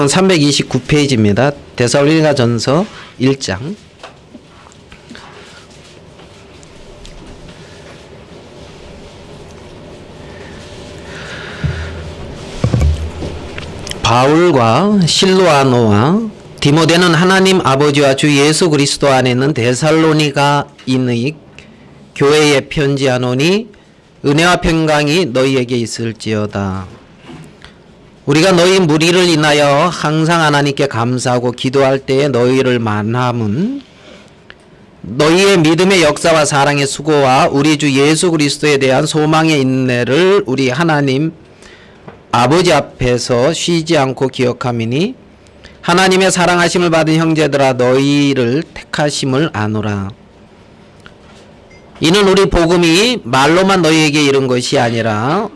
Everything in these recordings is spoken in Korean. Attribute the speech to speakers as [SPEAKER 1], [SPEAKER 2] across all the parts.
[SPEAKER 1] 성경은 329페이지입니다. 데살로니가전서 1장. 바울과 실로아노와 디모데는 하나님 아버지와 주 예수 그리스도 안에 있는 데살로니가인의 교회에 편지하노니 은혜와 평강이 너희에게 있을지어다. 우리가 너희 무리를 인하여 항상 하나님께 감사하고 기도할 때에 너희를 만남은 너희의 믿음의 역사와 사랑의 수고와 우리 주 예수 그리스도에 대한 소망의 인내를 우리 하나님 아버지 앞에서 쉬지 않고 기억함이니 하나님의 사랑하심을 받은 형제들아 너희를 택하심을 아노라. 이는 우리 복음이 말로만 너희에게 이른 것이 아니라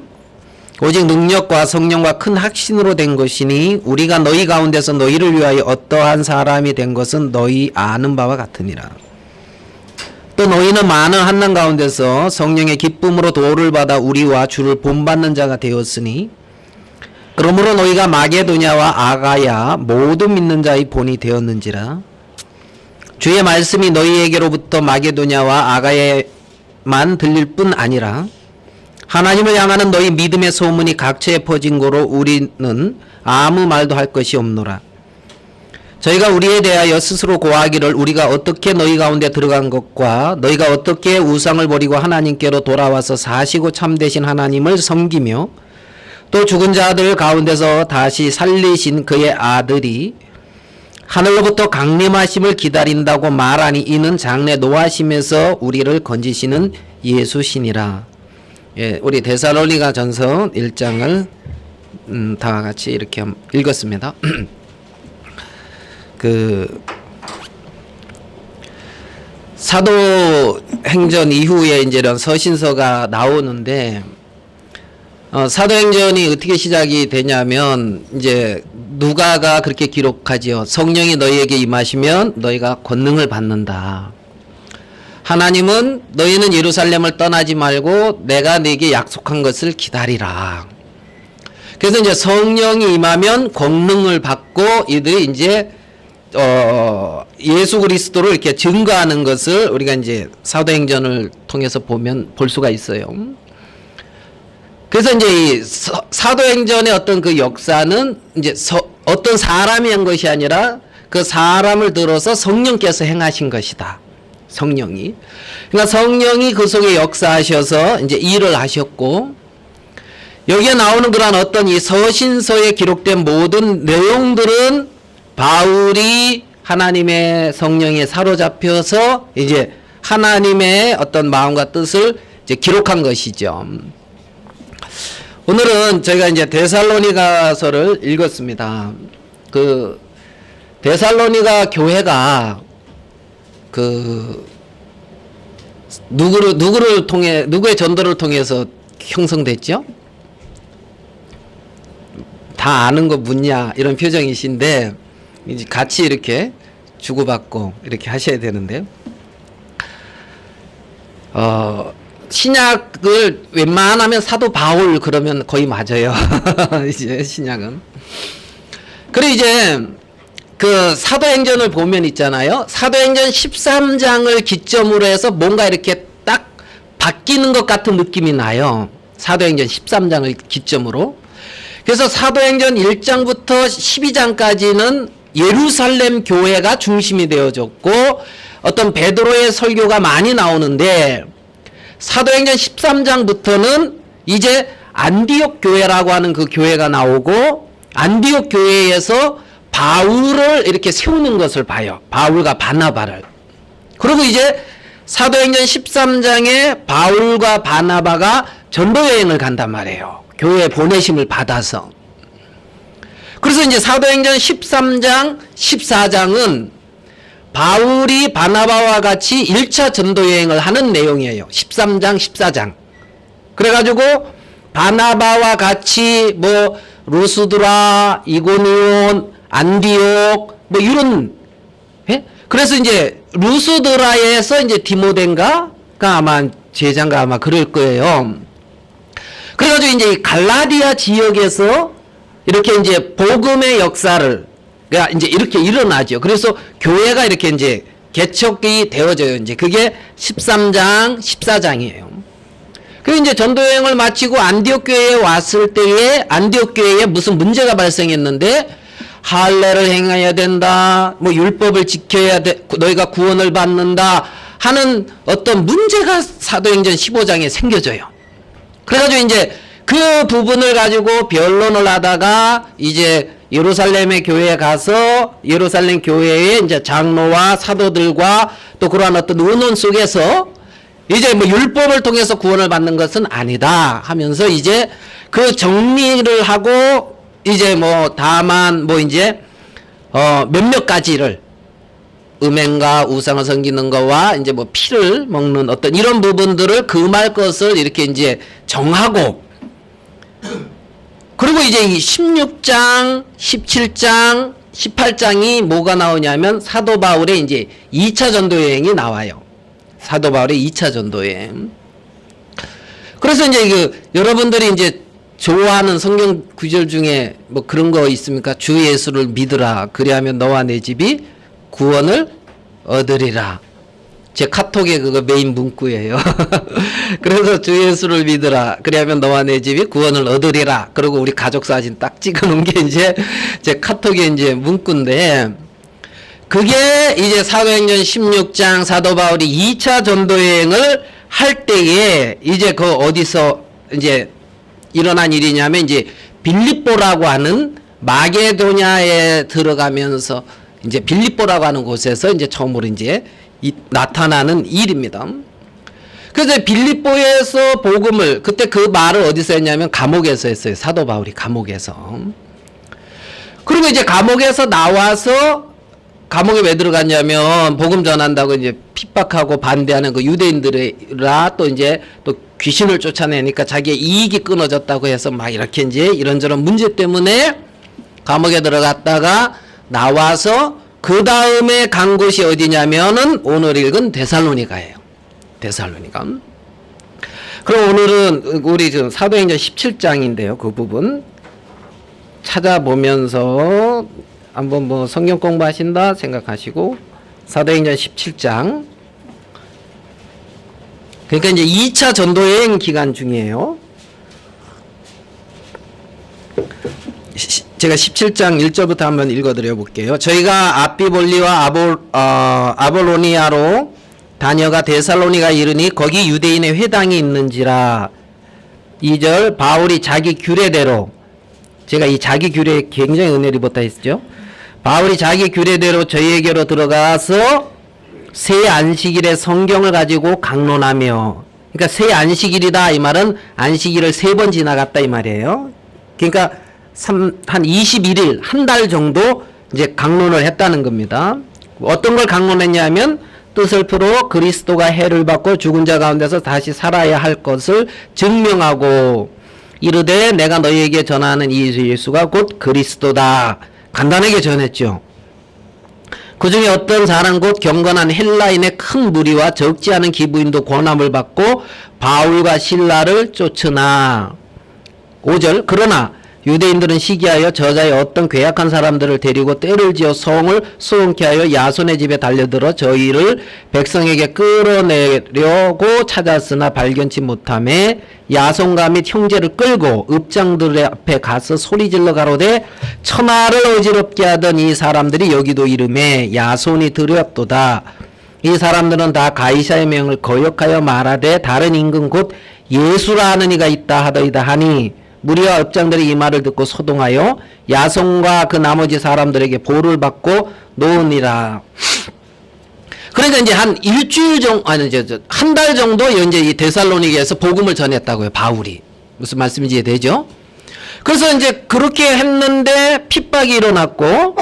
[SPEAKER 1] 오직 능력과 성령과 큰 확신으로 된 것이니 우리가 너희 가운데서 너희를 위하여 어떠한 사람이 된 것은 너희 아는 바와 같으니라. 또 너희는 많은 환난 가운데서 성령의 기쁨으로 도를 받아 우리와 주를 본받는 자가 되었으니 그러므로 너희가 마게도냐와 아가야 모든 믿는 자의 본이 되었는지라. 주의 말씀이 너희에게로부터 마게도냐와 아가야에만 들릴 뿐 아니라 하나님을 향하는 너희 믿음의 소문이 각처에 퍼진 거로 우리는 아무 말도 할 것이 없노라. 저희가 우리에 대하여 스스로 고하기를 우리가 어떻게 너희 가운데 들어간 것과 너희가 어떻게 우상을 버리고 하나님께로 돌아와서 사시고 참되신 하나님을 섬기며 또 죽은 자들 가운데서 다시 살리신 그의 아들이 하늘로부터 강림하심을 기다린다고 말하니 이는 장래 노하심에서 우리를 건지시는 예수시니라. 예, 우리 데살로니가전서 1장을 다 같이 이렇게 읽었습니다. 사도행전 이후에 이제 이런 서신서가 나오는데 사도행전이 어떻게 시작이 되냐면 이제 누가가 그렇게 기록하지요. 성령이 너희에게 임하시면 너희가 권능을 받는다. 하나님은 너희는 예루살렘을 떠나지 말고 내가 네게 약속한 것을 기다리라. 그래서 이제 성령이 임하면 권능을 받고 이들이 이제 예수 그리스도를 이렇게 증거하는 것을 우리가 이제 사도행전을 통해서 볼 수가 있어요. 그래서 이제 이 사도행전의 어떤 그 역사는 이제 어떤 사람이 한 것이 아니라 그 사람을 들어서 성령께서 행하신 것이다. 성령이. 그러니까 성령이 그 속에 역사하셔서 이제 일을 하셨고 여기에 나오는 그런 어떤 이 서신서에 기록된 모든 내용들은 바울이 하나님의 성령에 사로잡혀서 이제 하나님의 어떤 마음과 뜻을 이제 기록한 것이죠. 오늘은 저희가 이제 데살로니가서를 읽었습니다. 그 데살로니가 교회가 누구의 전도를 통해서 형성됐죠? 다 아는 거 묻냐 이런 표정이신데 이제 같이 이렇게 주고받고 이렇게 하셔야 되는데요. 신약을 웬만하면 사도 바울 그러면 거의 맞아요. 이제 신약은. 그리고 이제 그 사도행전을 보면 있잖아요. 사도행전 13장을 기점으로 해서 뭔가 이렇게 딱 바뀌는 것 같은 느낌이 나요. 사도행전 13장을 기점으로. 그래서 사도행전 1장부터 12장까지는 예루살렘 교회가 중심이 되어졌고 어떤 베드로의 설교가 많이 나오는데 사도행전 13장부터는 이제 안디옥 교회라고 하는 그 교회가 나오고 안디옥 교회에서 바울을 이렇게 세우는 것을 봐요. 바울과 바나바를. 그리고 이제 사도행전 13장에 바울과 바나바가 전도여행을 간단 말이에요. 교회에 보내심을 받아서. 그래서 이제 사도행전 13장, 14장은 바울이 바나바와 같이 1차 전도여행을 하는 내용이에요. 13장, 14장. 그래가지고 바나바와 같이 뭐 루스드라, 이고니온, 안디옥 뭐 이런 예? 그래서 이제 루스드라에서 이제 디모데인가가 아마 제자인가 아마 그럴 거예요. 그래가지고 이제 갈라디아 지역에서 이렇게 이제 복음의 역사를 가 이제 이렇게 일어나죠. 그래서 교회가 이렇게 이제 개척이 되어져요. 이제 그게 13장, 14장이에요. 그리고 이제 전도 여행을 마치고 안디옥 교회에 왔을 때에 안디옥 교회에 무슨 문제가 발생했는데 할례를 행해야 된다. 뭐 율법을 지켜야 돼. 너희가 구원을 받는다 하는 어떤 문제가 사도행전 15장에 생겨져요. 그래가지고 이제 그 부분을 가지고 변론을 하다가 이제 예루살렘의 교회에 가서 예루살렘 교회의 이제 장로와 사도들과 또 그러한 어떤 의논 속에서 이제 뭐 율법을 통해서 구원을 받는 것은 아니다 하면서 이제 그 정리를 하고 이제 뭐 다만 뭐 이제 몇몇 가지를 음행과 우상을 섬기는 거와 이제 뭐 피를 먹는 어떤 이런 부분들을 금할 것을 이렇게 이제 정하고 그리고 이제 이 16장, 17장, 18장이 뭐가 나오냐면 사도 바울의 이제 2차 전도 여행이 나와요. 사도 바울의 2차 전도 여행. 그래서 이제 그 여러분들이 이제 좋아하는 성경 구절 중에 뭐 그런 거 있습니까? 주 예수를 믿으라. 그리하면 너와 내 집이 구원을 얻으리라. 제 카톡에 그거 메인 문구예요. 그래서 주 예수를 믿으라. 그리하면 너와 내 집이 구원을 얻으리라. 그리고 우리 가족 사진 딱 찍어 놓은 게 이제 제 카톡에 이제 문구인데 그게 이제 사도행전 16장 사도 바울이 2차 전도 여행을 할 때에 이제 그 어디서 이제 일어난 일이냐면 이제 빌립보라고 하는 마게도냐에 들어가면서 이제 빌립보라고 하는 곳에서 이제 처음으로 이제 나타나는 일입니다. 그래서 빌립보에서 복음을 그때 그 말을 어디서 했냐면 감옥에서 했어요. 사도 바울이 감옥에서. 그리고 이제 감옥에서 나와서 감옥에 왜 들어갔냐면 복음 전한다고 이제 핍박하고 반대하는 그 유대인들이라 또 이제 또 귀신을 쫓아내니까 자기의 이익이 끊어졌다고 해서 막 이렇게 이제 이런저런 문제 때문에 감옥에 들어갔다가 나와서 그 다음에 간 곳이 어디냐면은 오늘 읽은 데살로니가예요. 데살로니가. 그럼 오늘은 우리 지금 사도행전 17장인데요. 그 부분 찾아보면서 한번 뭐 성경 공부하신다 생각하시고 사도행전 17장. 그러니까 이제 2차 전도여행 기간 중이에요. 제가 17장 1절부터 한번 읽어드려 볼게요. 저희가 아비볼리와 아볼로니아로 다녀가 데살로니가 이르니 거기 유대인의 회당이 있는지라. 2절 바울이 자기 규례대로 제가 이 자기 규례에 굉장히 은혜를 입었다 했죠. 바울이 자기 규례대로 저희에게로 들어가서 새 안식일에 성경을 가지고 강론하며 그러니까 새 안식일이다 이 말은 안식일을 3번 지나갔다 이 말이에요. 그러니까 한 21일 한 달 정도 이제 강론을 했다는 겁니다. 어떤 걸 강론했냐면 뜻을 풀어 그리스도가 해를 받고 죽은 자 가운데서 다시 살아야 할 것을 증명하고 이르되 내가 너희에게 전하는 이 예수가 곧 그리스도다. 간단하게 전했죠. 그 중에 어떤 사람 곧 경건한 헬라인의 큰 무리와 적지 않은 기부인도 권함을 받고 바울과 실라를 쫓으나 5절 그러나 유대인들은 시기하여 저자의 어떤 괴약한 사람들을 데리고 때를 지어 성을 소원케 하여 야손의 집에 달려들어 저희를 백성에게 끌어내려고 찾았으나 발견치 못하매 야손과 및 형제를 끌고 읍장들 앞에 가서 소리질러 가로되 천하를 어지럽게 하던 이 사람들이 여기도 이름에 야손이 들였도다. 이 사람들은 다 가이사의 명을 거역하여 말하되 다른 임금 곧 예수라 하는 이가 있다 하더이다 하니 무리와 읍장들이 이 말을 듣고 소동하여 야손과 그 나머지 사람들에게 보를 받고 놓으니라. 그러니까 이제 한 일주일 정도, 아니, 한 달 정도 이제 이 데살로니가에서 복음을 전했다고요, 바울이. 무슨 말씀인지 이해되죠? 그래서 이제 그렇게 했는데 핍박이 일어났고,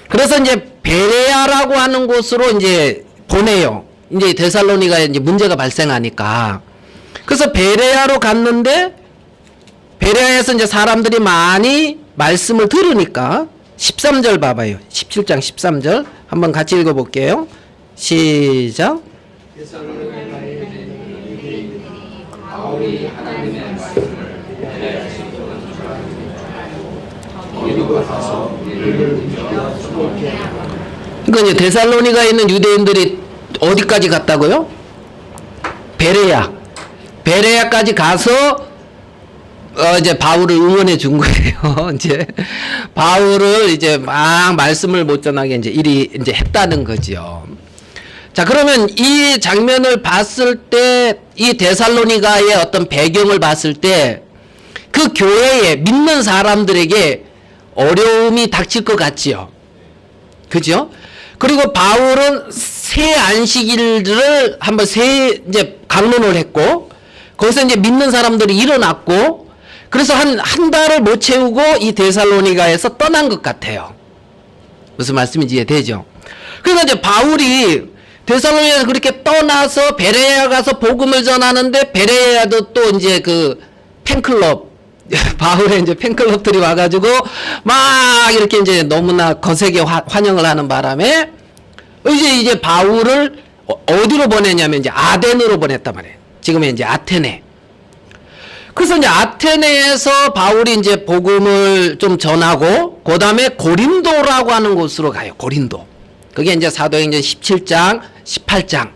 [SPEAKER 1] 그래서 이제 베레아라고 하는 곳으로 이제 보내요. 이제 데살로니가에 이제 문제가 발생하니까. 그래서 베레아로 갔는데, 베레아에서 이제 사람들이 많이 말씀을 들으니까 13절 봐봐요. 17장 13절 한번 같이 읽어볼게요. 시작. 그러니까 이제 데살로니가에 있는 유대인들이 어디까지 갔다고요? 베레야까지 가서 이제 바울을 응원해 준 거예요. 이제 바울을 이제 막 말씀을 못 전하게 이제 했다는 거죠. 자, 그러면 이 장면을 봤을 때 이 데살로니가의 어떤 배경을 봤을 때 그 교회에 믿는 사람들에게 어려움이 닥칠 것 같지요. 그죠? 그리고 바울은 새 안식일을 한번 이제 강론을 했고, 거기서 이제 믿는 사람들이 일어났고, 그래서 한 달을 못 채우고 이 데살로니가에서 떠난 것 같아요. 무슨 말씀인지 이해되죠? 그러니까 이제 바울이 데살로니가에서 그렇게 떠나서 베레야 가서 복음을 전하는데, 베레야도 또 이제 그 팬클럽, 바울의 이제 팬클럽들이 와가지고 막 이렇게 이제 너무나 거세게 환영을 하는 바람에 이제 바울을 어디로 보냈냐면 이제 아덴으로 보냈단 말이에요. 지금은 이제 아테네. 그래서 이제 아테네에서 바울이 이제 복음을 좀 전하고, 그 다음에 고린도라고 하는 곳으로 가요. 고린도. 그게 이제 사도행전 17장, 18장.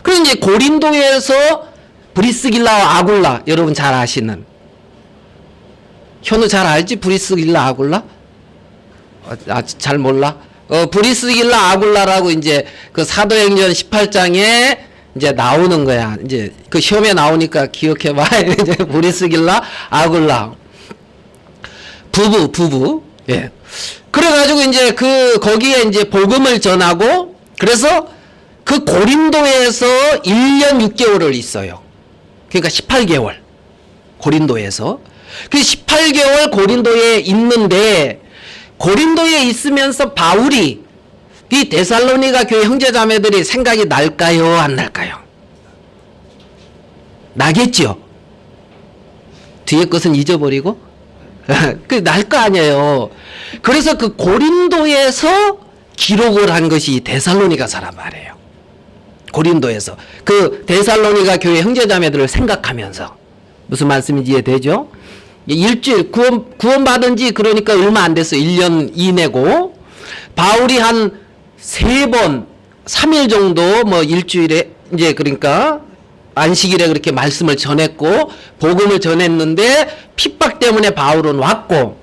[SPEAKER 1] 그래서 이제 고린도에서 브리스길라와 아굴라, 여러분 잘 아시는. 현우 잘 알지? 브리스길라 아굴라? 잘 몰라? 브리스길라 아굴라라고 이제 그 사도행전 18장에 이제 나오는 거야. 이제 그 시험에 나오니까 기억해봐. 이제 브리스길라 아굴라. 부부. 예. 그래가지고 이제 거기에 이제 복음을 전하고, 그래서 그 고린도에서 1년 6개월을 있어요. 그러니까 18개월. 고린도에서. 그 18개월 고린도에 있는데, 고린도에 있으면서 바울이 이 데살로니가 교회 형제자매들이 생각이 날까요? 안 날까요? 나겠죠? 뒤에 것은 잊어버리고? 날 거 아니에요. 그래서 그 고린도에서 기록을 한 것이 데살로니가서란 말이에요. 고린도에서. 그 데살로니가 교회 형제자매들을 생각하면서. 무슨 말씀인지 이해되죠? 일주일, 구원받은 지 그러니까 얼마 안 됐어요. 1년 이내고, 바울이 한 3번, 3일 정도, 뭐 일주일에, 이제 그러니까, 안식일에 그렇게 말씀을 전했고, 복음을 전했는데, 핍박 때문에 바울은 왔고,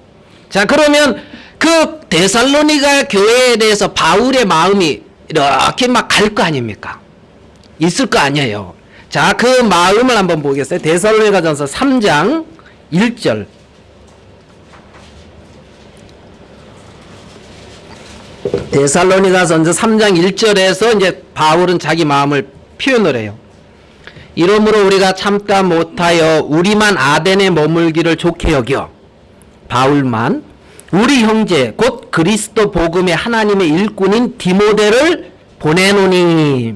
[SPEAKER 1] 자, 그러면 그 데살로니가 교회에 대해서 바울의 마음이 이렇게 막 갈 거 아닙니까? 있을 거 아니에요. 자, 그 마음을 한번 보겠어요. 데살로니가전서 3장 1절. 데살로니가전서 3장 1절에서 이제 바울은 자기 마음을 표현을 해요. 이러므로 우리가 참다 못하여 우리만 아덴에 머물기를 좋게 여겨 바울만 우리 형제 곧 그리스도 복음의 하나님의 일꾼인 디모데를 보내노니.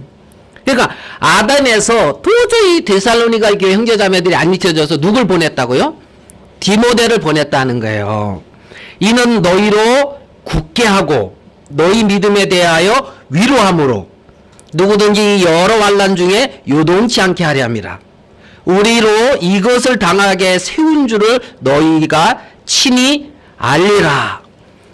[SPEAKER 1] 그러니까 아덴에서 도저히 데살로니가 교회 형제자매들이 안 믿혀져서 누굴 보냈다고요? 디모데를 보냈다는 거예요. 이는 너희로 굳게 하고 너희 믿음에 대하여 위로함으로 누구든지 여러 환난 중에 요동치 않게 하려 함이라. 우리로 이것을 당하게 세운 줄을 너희가 친히 알리라.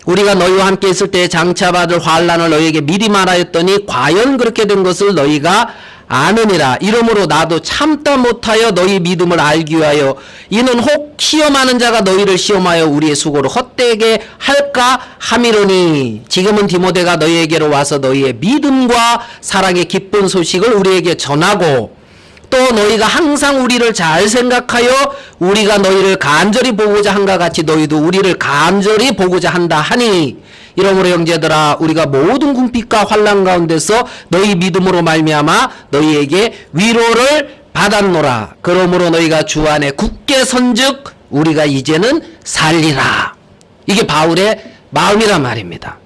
[SPEAKER 1] 우리가 너희와 함께 있을 때 장차 받을 환난을 너희에게 미리 말하였더니 과연 그렇게 된 것을 너희가 아느니라. 이러므로 나도 참다 못하여 너희 믿음을 알기 위하여 이는 혹 시험하는 자가 너희를 시험하여 우리의 수고를 헛되게 할까 함이로니. 지금은 디모데가 너희에게로 와서 너희의 믿음과 사랑의 기쁜 소식을 우리에게 전하고 또 너희가 항상 우리를 잘 생각하여 우리가 너희를 간절히 보고자 한가 같이 너희도 우리를 간절히 보고자 한다 하니. 이러므로 형제들아 우리가 모든 궁핍과 환난 가운데서 너희 믿음으로 말미암아 너희에게 위로를 받았노라. 그러므로 너희가 주 안에 굳게 선즉 우리가 이제는 살리라. 이게 바울의 마음이란 말입니다.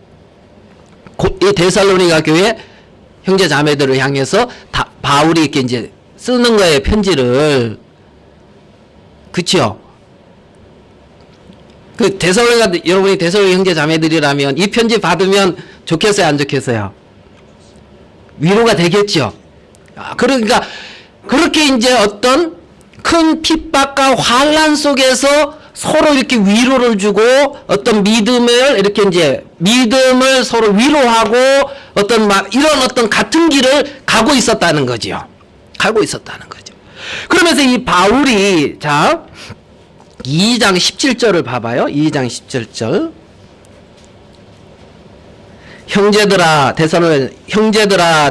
[SPEAKER 1] 이 데살로니가 교회 형제 자매들을 향해서 바울이 이렇게 이제 쓰는 거예요, 편지를. 그쵸? 그 데살로니가, 여러분이 데살로니가 형제 자매들이라면 이 편지 받으면 좋겠어요, 안 좋겠어요? 위로가 되겠죠? 그러니까 그렇게 이제 어떤 큰 핍박과 환난 속에서 서로 이렇게 위로를 주고 어떤 믿음을 이렇게 이제 믿음을 서로 위로하고 어떤 막 이런 어떤 같은 길을 가고 있었다는 거죠. 가고 있었다는 거죠. 그러면서 이 바울이 자 2장 17절을 봐봐요. 2장 17절. 형제들아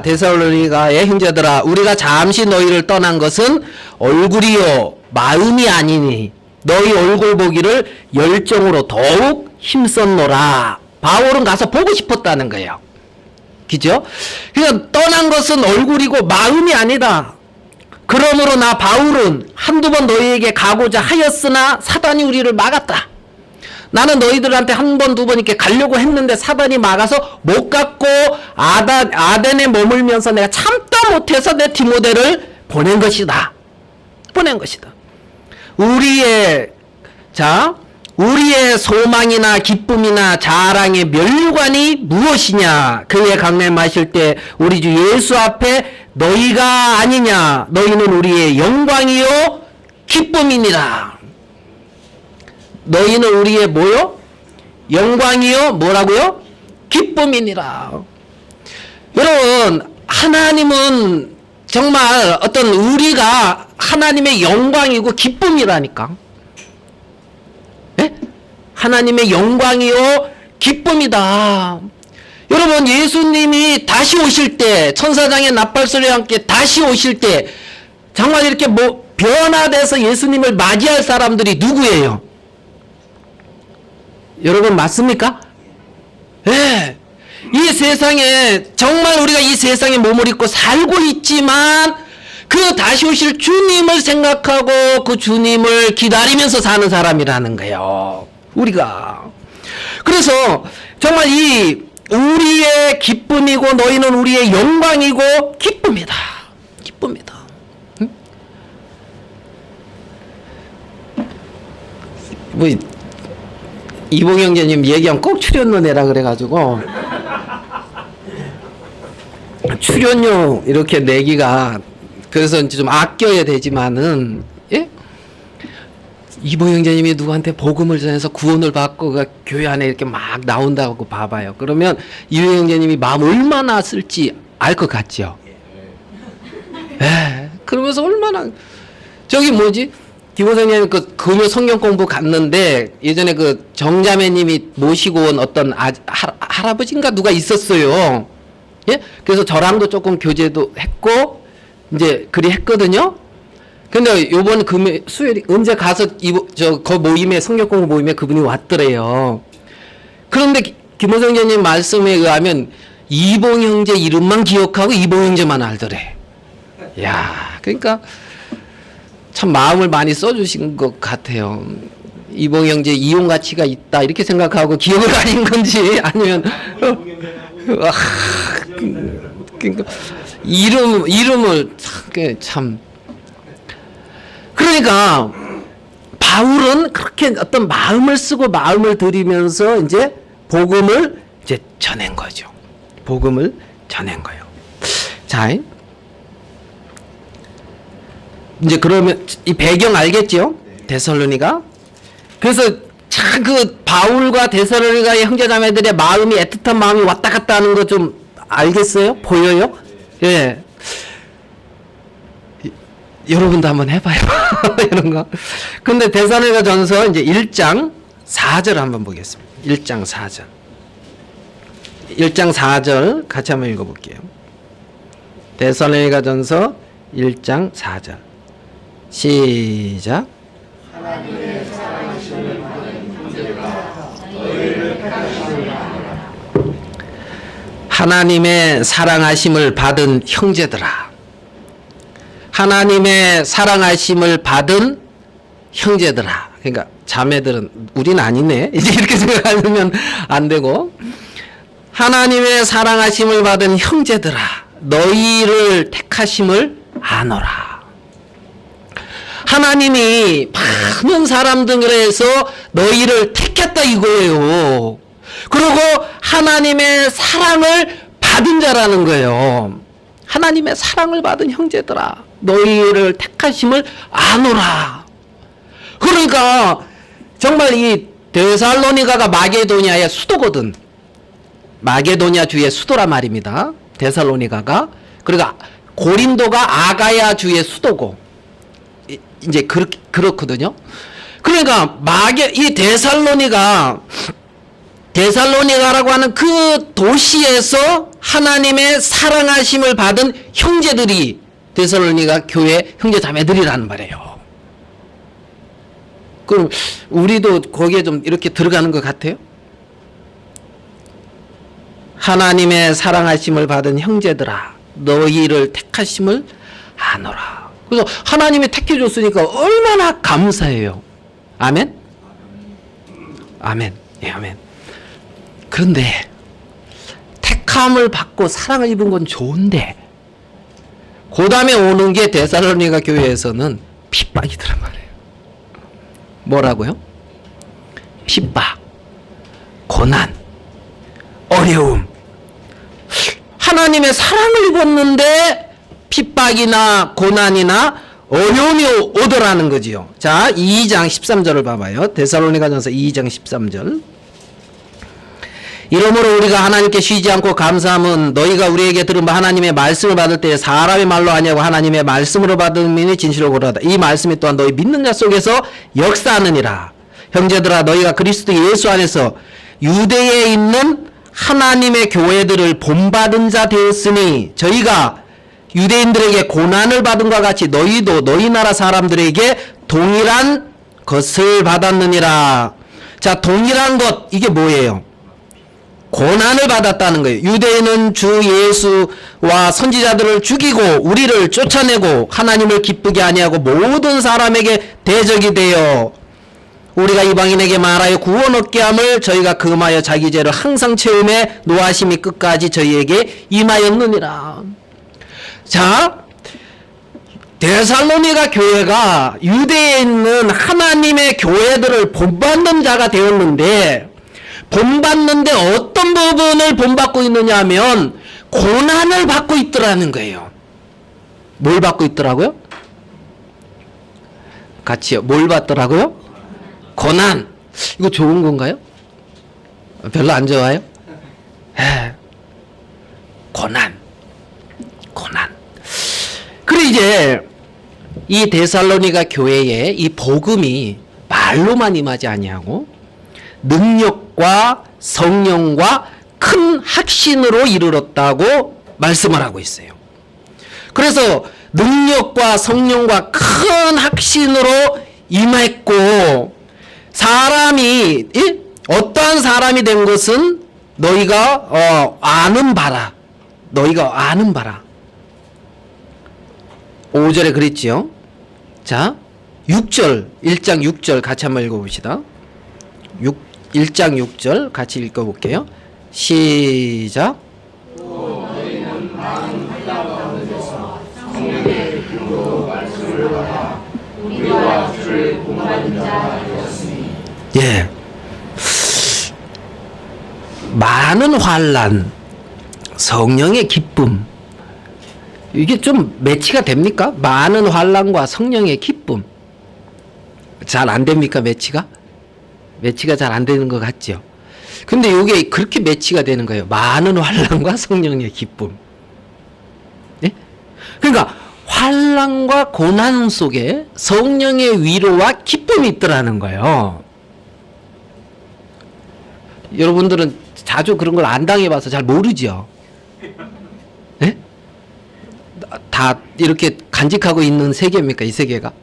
[SPEAKER 1] 데살로니가의 형제들아 우리가 잠시 너희를 떠난 것은 얼굴이요 마음이 아니니 너희 얼굴 보기를 열정으로 더욱 힘썼노라. 바울은 가서 보고 싶었다는 거예요. 그죠? 그러니까 떠난 것은 얼굴이고 마음이 아니다. 그러므로 나 바울은 한두 번 너희에게 가고자 하였으나 사단이 우리를 막았다. 나는 너희들한테 한 번, 두 번 이렇게 가려고 했는데 사단이 막아서 못 갔고 아덴에 머물면서 내가 참다 못해서 내 디모데를 보낸 것이다. 보낸 것이다. 우리의 소망이나 기쁨이나 자랑의 멸류관이 무엇이냐? 그의 강내 마실 때 우리 주 예수 앞에 너희가 아니냐? 너희는 우리의 영광이요 기쁨이니라. 너희는 우리의 뭐요? 영광이요 뭐라고요? 기쁨이니라. 여러분 하나님은 정말 어떤 우리가 하나님의 영광이고 기쁨이라니까. 예? 하나님의 영광이요 기쁨이다. 여러분 예수님이 다시 오실 때 천사장의 나팔소리와 함께 다시 오실 때 정말 이렇게 변화돼서 예수님을 맞이할 사람들이 누구예요? 여러분 맞습니까? 예. 이 세상에 정말 우리가 이 세상에 몸을 입고 살고 있지만 그 다시 오실 주님을 생각하고 그 주님을 기다리면서 사는 사람이라는 거예요. 우리가. 그래서 정말 이 우리의 기쁨이고 너희는 우리의 영광이고 기쁨이다. 기쁨이다. 응? 뭐 이봉 형제님 얘기하면 꼭 출연료 내라 그래가지고 출연료 이렇게 내기가 그래서 이제 좀 아껴야 되지만은 예? 이봉 형제님이 누구한테 복음을 전해서 구원을 받고 그 교회 안에 이렇게 막 나온다고 봐봐요. 그러면 이봉 형제님이 마음 얼마나 쓸지 알 것 같죠? 예. 그러면서 얼마나 저기 뭐지? 김호성님 그 금요 성경 공부 갔는데 예전에 그 정자매님이 모시고 온 어떤 할아버지인가 누가 있었어요. 예? 그래서 저랑도 조금 교제도 했고 이제 그리 했거든요. 근데 요번 수요일 언제 가서 그 모임에 성경 공부 모임에 그분이 왔더래요. 그런데 김호성님 말씀에 의하면 이봉 형제 이름만 기억하고 이봉 형제만 알더래. 야, 그러니까. 참 마음을 많이 써주신 것 같아요. 이봉 형제 이용 가치가 있다 이렇게 생각하고 기억을 아닌 건지 아니면 그러니까 이름을 참 그러니까 바울은 그렇게 어떤 마음을 쓰고 마음을 들이면서 이제 복음을 이제 전한 거죠. 복음을 전한 거예요. 자. 이제 그러면 이 배경 알겠죠? 데살로니가. 그래서 참 그 바울과 데살로니가의 형제자매들의 마음이 애틋한 마음이 왔다 갔다 하는 거 좀 알겠어요? 보여요? 예. 여러분도 한번 해봐요. 이런 거. 근데 데살로니가 전서 이제 1장 4절 한번 보겠습니다. 1장 4절. 1장 4절 같이 한번 읽어볼게요. 데살로니가 전서 1장 4절. 시작. 하나님의 사랑하심을 받은 형제들아 너희를 택하시느니라. 하나님의 사랑하심을 받은 형제들아. 하나님의 사랑하심을 받은 형제들아. 그러니까 자매들은 우린 아니네. 이제 이렇게 생각하면 안 되고 하나님의 사랑하심을 받은 형제들아 너희를 택하심을 아노라. 하나님이 많은 사람들에서 너희를 택했다 이거예요. 그리고 하나님의 사랑을 받은 자라는 거예요. 하나님의 사랑을 받은 형제들아 너희를 택하심을 아노라. 그러니까 정말 이 데살로니가가 마게도니아의 수도거든. 마게도니아 주의 수도란 말입니다. 데살로니가가. 그리고 고린도가 아가야 주의 수도고. 이제 그렇거든요. 그러니까 이 데살로니가라고 하는 그 도시에서 하나님의 사랑하심을 받은 형제들이 데살로니가 교회 형제 자매들이라는 말이에요. 그럼 우리도 거기에 좀 이렇게 들어가는 것 같아요? 하나님의 사랑하심을 받은 형제들아, 너희를 택하심을 아노라. 그래서 하나님이 택해줬으니까 얼마나 감사해요. 아멘? 아멘. 예, 아멘. 그런데 택함을 받고 사랑을 입은 건 좋은데 그 다음에 오는 게 데살로니가 교회에서는 핍박이더란 말이에요. 뭐라고요? 핍박, 고난, 어려움. 하나님의 사랑을 입었는데 핍박이나 고난이나 어려움이 오더라는 거지요. 자, 2장 13절을 봐봐요. 데살로니가전서 2장 13절. 이러므로 우리가 하나님께 쉬지 않고 감사함은 너희가 우리에게 들은 바 하나님의 말씀을 받을 때 사람의 말로 하냐고 하나님의 말씀으로 받은 민이 진실로 고르다. 이 말씀이 또한 너희 믿는 자 속에서 역사하느니라. 형제들아, 너희가 그리스도 예수 안에서 유대에 있는 하나님의 교회들을 본받은 자 되었으니 저희가 유대인들에게 고난을 받은 것 같이 너희도 너희 나라 사람들에게 동일한 것을 받았느니라. 자, 동일한 것, 이게 뭐예요? 고난을 받았다는 거예요. 유대인은 주 예수와 선지자들을 죽이고 우리를 쫓아내고 하나님을 기쁘게 아니하고 모든 사람에게 대적이 되어 우리가 이방인에게 말하여 구원 얻게 함을 저희가 금하여 자기 죄를 항상 채움에 노하심이 끝까지 저희에게 임하였느니라. 자, 데살로니가 교회가 유대에 있는 하나님의 교회들을 본받는 자가 되었는데 본받는데 어떤 부분을 본받고 있느냐 하면 고난을 받고 있더라는 거예요. 뭘 받고 있더라고요? 같이요. 뭘 받더라고요? 고난. 이거 좋은 건가요? 별로 안 좋아요? 고난. 그래 이제 이 데살로니가 교회에 이 복음이 말로만 임하지 아니하고 능력과 성령과 큰 확신으로 이르렀다고 말씀을 하고 있어요. 그래서 능력과 성령과 큰 확신으로 임했고 사람이 어떠한 사람이 된 것은 너희가 아는 바라. 너희가 아는 바라. 5절에 그랬지요. 자, 6절 1장 6절 같이 한번 읽어봅시다. 1장 6절 같이 읽어볼게요. 시작. 예. 많은 환난, 성령의 기쁨. 이게 좀 매치가 됩니까? 많은 환난과 성령의 기쁨. 잘 안 됩니까? 매치가 잘 안 되는 것 같죠. 근데 이게 그렇게 매치가 되는 거예요. 많은 환난과 성령의 기쁨. 네? 그러니까 환난과 고난 속에 성령의 위로와 기쁨이 있더라는 거예요. 여러분들은 자주 그런 걸 안 당해봐서 잘 모르죠. 네? 다 이렇게 간직하고 있는 세계입니까? 이 세계가?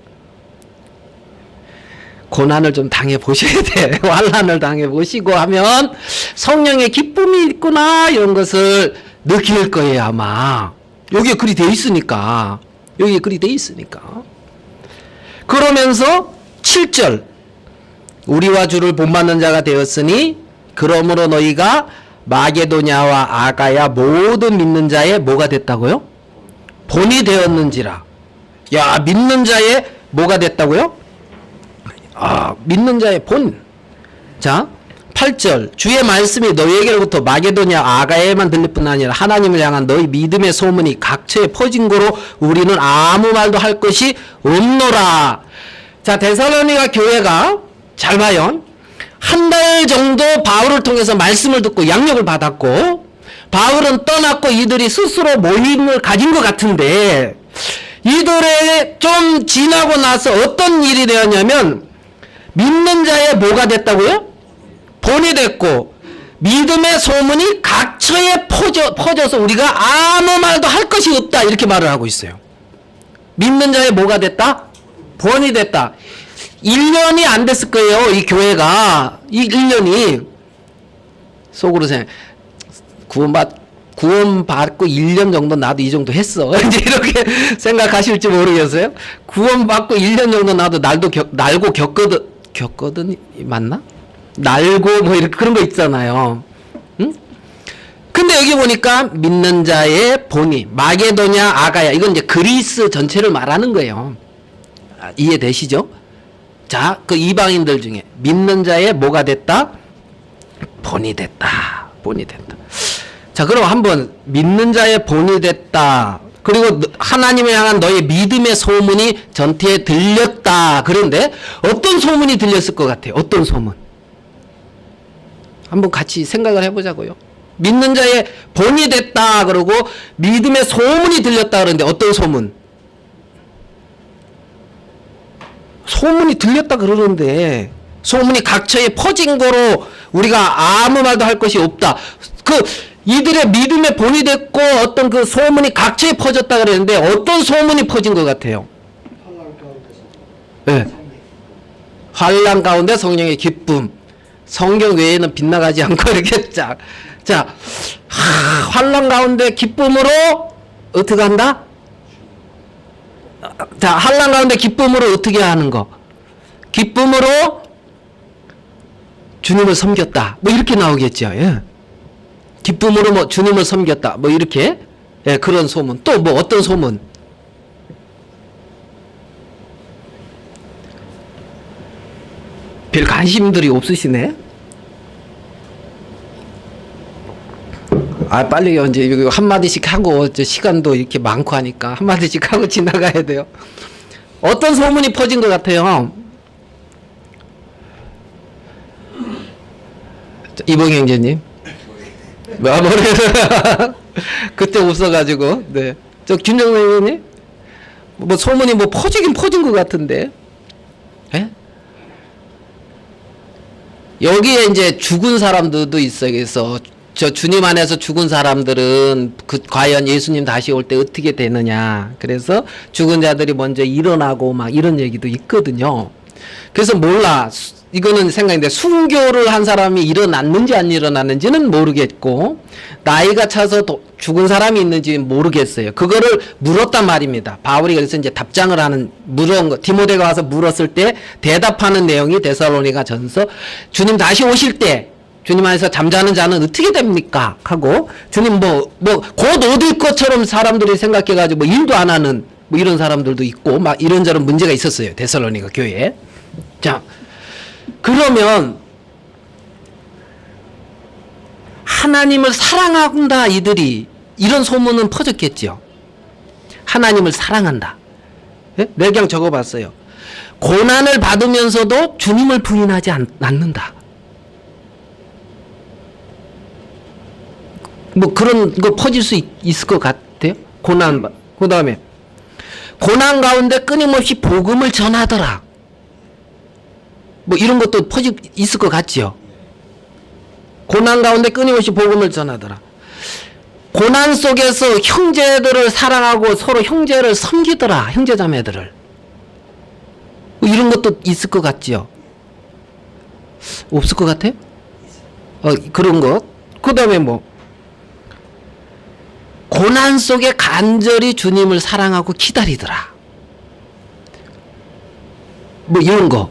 [SPEAKER 1] 고난을 좀 당해보셔야 돼. 환난을 당해보시고 하면 성령의 기쁨이 있구나 이런 것을 느낄 거예요 아마. 여기에 글이 돼 있으니까. 그러면서 7절 우리와 주를 본받는 자가 되었으니 그러므로 너희가 마게도냐와 아가야 모든 믿는 자의 뭐가 됐다고요? 본이 되었는지라. 야, 믿는 자의 뭐가 됐다고요? 믿는 자의 본. 자, 8절 주의 말씀이 너희에게로부터 마게도냐 아가야에만 들릴 뿐 아니라 하나님을 향한 너희 믿음의 소문이 각처에 퍼진 거로 우리는 아무 말도 할 것이 없노라. 자, 데살로니가 교회가 잘 봐요. 한 달 정도 바울을 통해서 말씀을 듣고 양육을 받았고 바울은 떠났고 이들이 스스로 모임을 가진 것 같은데 이들의 좀 지나고 나서 어떤 일이 되었냐면 믿는 자의 뭐가 됐다고요? 본이 됐고 믿음의 소문이 각처에 퍼져서 우리가 아무 말도 할 것이 없다 이렇게 말을 하고 있어요. 믿는 자의 뭐가 됐다? 본이 됐다. 1년이 안 됐을 거예요. 이 교회가 이 1년이 속으로 생각 구원받고 1년 정도 나도 이 정도 했어. 이제 이렇게 생각하실지 모르겠어요. 구원받고 1년 정도 나도 날고 겪거든 맞나? 날고 뭐 이렇게 그런 거 있잖아요. 응? 근데 여기 보니까 믿는 자의 본이 마게도냐 아가야 이건 이제 그리스 전체를 말하는 거예요. 이해되시죠? 자, 그 이방인들 중에 믿는 자의 뭐가 됐다? 본이 됐다. 본이 됐다. 자, 그럼 한번 믿는 자의 본이 됐다. 그리고 하나님을 향한 너의 믿음의 소문이 전체에 들렸다. 그런데 어떤 소문이 들렸을 것 같아요? 어떤 소문? 한번 같이 생각을 해보자고요. 믿는 자의 본이 됐다. 그러고 믿음의 소문이 들렸다. 그러는데 어떤 소문? 소문이 들렸다 그러는데 소문이 각처에 퍼진 거로 우리가 아무 말도 할 것이 없다. 이들의 믿음의 본이 됐고 어떤 그 소문이 각처에 퍼졌다 그랬는데 어떤 소문이 퍼진 것 같아요? 네. 환난 가운데 성령의 기쁨. 성경 외에는 빗나가지 않고 이렇게 자, 환난 가운데 기쁨으로 어떻게 한다? 자, 환난 가운데 기쁨으로 어떻게 하는 거? 기쁨으로 주님을 섬겼다. 뭐 이렇게 나오겠죠. 예. 기쁨으로 뭐 주님을 섬겼다. 뭐 이렇게 예, 그런 소문. 또 뭐 어떤 소문? 별 관심들이 없으시네. 아, 빨리 이제 한마디씩 하고 시간도 이렇게 많고 하니까 한마디씩 하고 지나가야 돼요. 어떤 소문이 퍼진 것 같아요? 이봉 형제님. 그때 없어가지고, 네. 김정은 의원님? 뭐 소문이 뭐 퍼진 것 같은데. 예? 여기에 이제 죽은 사람들도 있어요. 그래서 주님 안에서 죽은 사람들은 과연 예수님 다시 올 때 어떻게 되느냐. 그래서 죽은 자들이 먼저 일어나고 막 이런 얘기도 있거든요. 그래서 몰라. 이거는 생각인데 순교를 한 사람이 일어났는지 안 일어났는지는 모르겠고 나이가 차서 죽은 사람이 있는지 모르겠어요. 그거를 물었단 말입니다. 바울이 그래서 이제 답장을 하는 물은 거 디모데가 와서 물었을 때 대답하는 내용이 데살로니가 전서 주님 다시 오실 때 주님 안에서 잠자는 자는 어떻게 됩니까? 하고 주님 곧 얻을 것처럼 사람들이 생각해가지고 일도 안 하는 뭐 이런 사람들도 있고 막 이런저런 문제가 있었어요. 데살로니가 교회에. 자, 그러면 하나님을 사랑한다 이들이 이런 소문은 퍼졌겠죠. 하나님을 사랑한다. 네? 내가 그냥 적어봤어요. 고난을 받으면서도 주님을 부인하지 않는다. 뭐 그런 거 퍼질 수 있을 것 같아요. 그 다음에 고난 가운데 끊임없이 복음을 전하더라. 뭐 이런 것도 있을 것 같지요. 고난 가운데 끊임없이 복음을 전하더라. 고난 속에서 형제들을 사랑하고 서로 형제를 섬기더라. 형제자매들을. 뭐 이런 것도 있을 것 같지요. 없을 것 같아요? 그런 것. 그 다음에 뭐 고난 속에 간절히 주님을 사랑하고 기다리더라. 뭐 이런 거.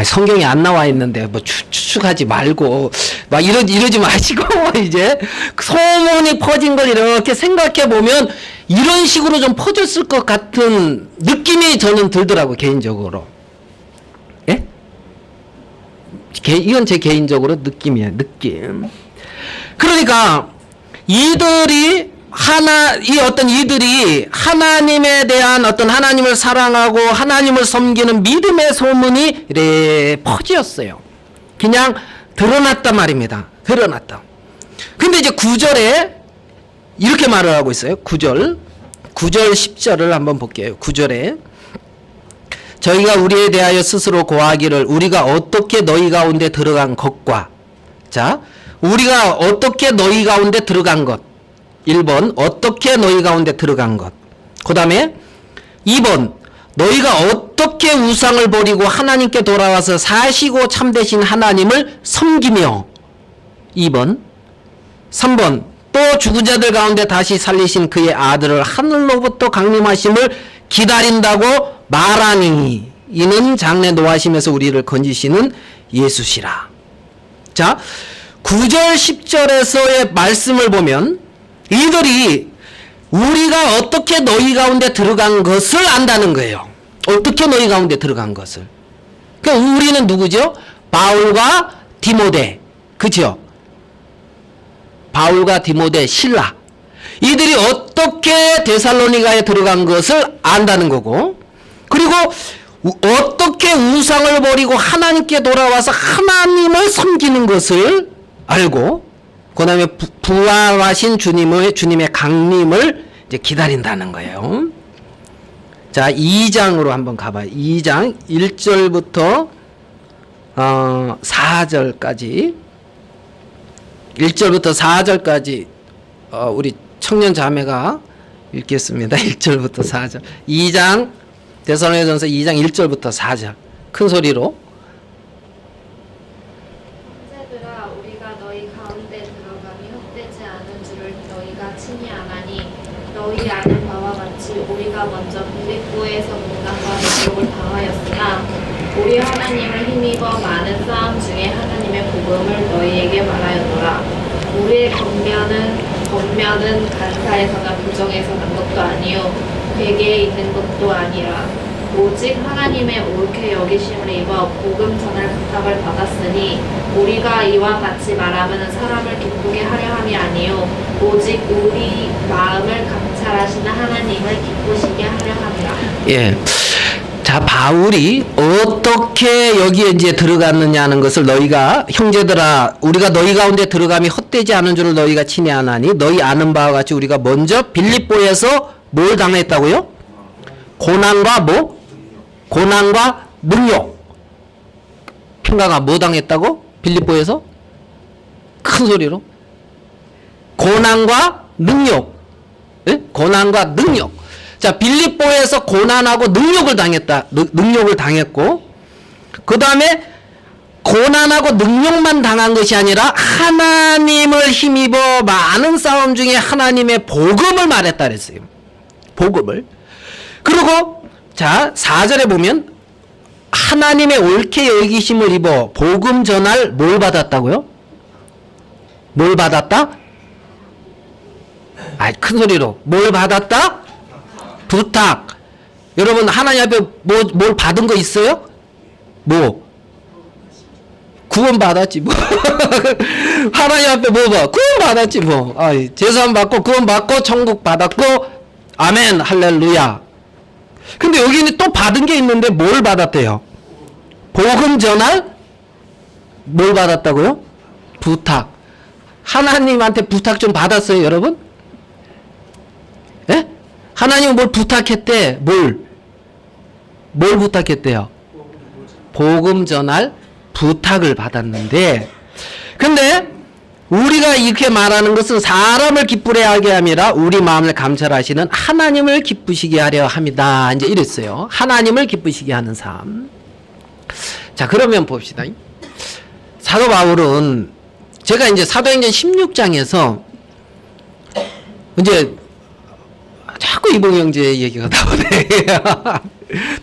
[SPEAKER 1] 성경에 안 나와 있는데 뭐 추측하지 말고 막 이러지 마시고 이제 소문이 퍼진 걸 이렇게 생각해 보면 이런 식으로 좀 퍼졌을 것 같은 느낌이 저는 들더라고 개인적으로. 예? 이건 제 개인적으로 느낌이에요. 느낌. 그러니까 이들이 이 어떤 이들이 하나님에 대한 어떤 하나님을 사랑하고 하나님을 섬기는 믿음의 소문이 이래 퍼지었어요. 그냥 드러났단 말입니다. 드러났다. 근데 이제 9절에 이렇게 말을 하고 있어요. 9절 10절을 한번 볼게요. 9절에 저희가 우리에 대하여 스스로 고하기를 우리가 어떻게 너희 가운데 들어간 것과 자 우리가 어떻게 너희 가운데 들어간 것 1번 어떻게 너희 가운데 들어간 것 그 다음에 2번 너희가 어떻게 우상을 버리고 하나님께 돌아와서 사시고 참되신 하나님을 섬기며 2번 3번 또 죽은 자들 가운데 다시 살리신 그의 아들을 하늘로부터 강림하심을 기다린다고 말하니 이는 장래 노하심에서 우리를 건지시는 예수시라. 자 9절 10절에서의 말씀을 보면 이들이 우리가 어떻게 너희 가운데 들어간 것을 안다는 거예요. 어떻게 너희 가운데 들어간 것을. 그러니까 우리는 누구죠? 바울과 디모데. 그죠? 바울과 디모데, 실라. 이들이 어떻게 데살로니가에 들어간 것을 안다는 거고, 그리고 어떻게 우상을 버리고 하나님께 돌아와서 하나님을 섬기는 것을 알고, 그 다음에 부활하신 주님의 강림을 이제 기다린다는 거예요. 자, 2장으로 한번 가봐요. 2장 1절부터 4절까지 1절부터 4절까지 우리 청년 자매가 읽겠습니다. 1절부터 4절 2장 데살로니가전서 2장 1절부터 4절 큰 소리로
[SPEAKER 2] 형제들아 우리가 너희 가운데 들어감이 헛되지 않은 줄을 너희가 친히 아나니 너희 아는 바와 같이 우리가 먼저 빌립보에서 문단과 대적을 당하였으나 우리 하나님을 힘입어 많은 싸움 중에 하나님의 복음을 너희에게 말하였노라. 우리의 겉면은 간사에서나 부정에서 난 것도 아니요 괴계에 있는 것도 아니라 오직 하나님의 옳게 여기심을 입어 복음 전할 부탁을 받았으니 우리가 이와 같이 말하면 사람을 기쁘게 하려 함이 아니요 오직 우리 마음을 감찰하시는 하나님을 기쁘시게 하려 함이라.
[SPEAKER 1] 예. 자, 바울이 어떻게 여기에 이제 들어갔느냐는 것을 너희가 형제들아 우리가 너희 가운데 들어감이 헛되지 않은 줄을 너희가 친히 아나니 너희 아는 바와 같이 우리가 먼저 빌립보에서 뭘 당했다고요? 고난과 뭐? 고난과 능욕. 평강아 뭐 당했다고? 빌립보에서? 큰 소리로. 고난과 능욕. 예? 고난과 능욕. 자, 빌립보에서 고난하고 능욕을 당했다. 능욕을 당했고, 그 다음에 고난하고 능욕만 당한 것이 아니라 하나님을 힘입어 많은 싸움 중에 하나님의 복음을 말했다 그랬어요. 복음을. 그리고 자 4절에 보면 하나님의 옳게 여기심을 입어 복음 전할 뭘 받았다고요? 뭘 받았다? 큰 소리로 뭘 받았다? 부탁. 여러분 하나님 앞에 뭘 받은 거 있어요? 뭐? 구원 받았지 뭐. 하나님 앞에 뭐 봐? 구원 받았지 뭐. 제사함 받고 구원 받고 천국 받았고 아멘 할렐루야. 근데 여기는 또 받은 게 있는데 뭘 받았대요? 복음 전할 뭘 받았다고요? 부탁. 하나님한테 부탁 좀 받았어요 여러분? 예? 하나님은 뭘 부탁했대? 뭘 부탁했대요? 복음 전할 부탁을 받았는데, 근데 우리가 이렇게 말하는 것은 사람을 기쁘게 하게 함이라 우리 마음을 감찰하시는 하나님을 기쁘시게 하려 합니다. 이제 이랬어요. 하나님을 기쁘시게 하는 삶. 자, 그러면 봅시다. 사도 바울은 제가 이제 사도행전 16장에서 이제 자꾸 이봉 형제 얘기가 나오네.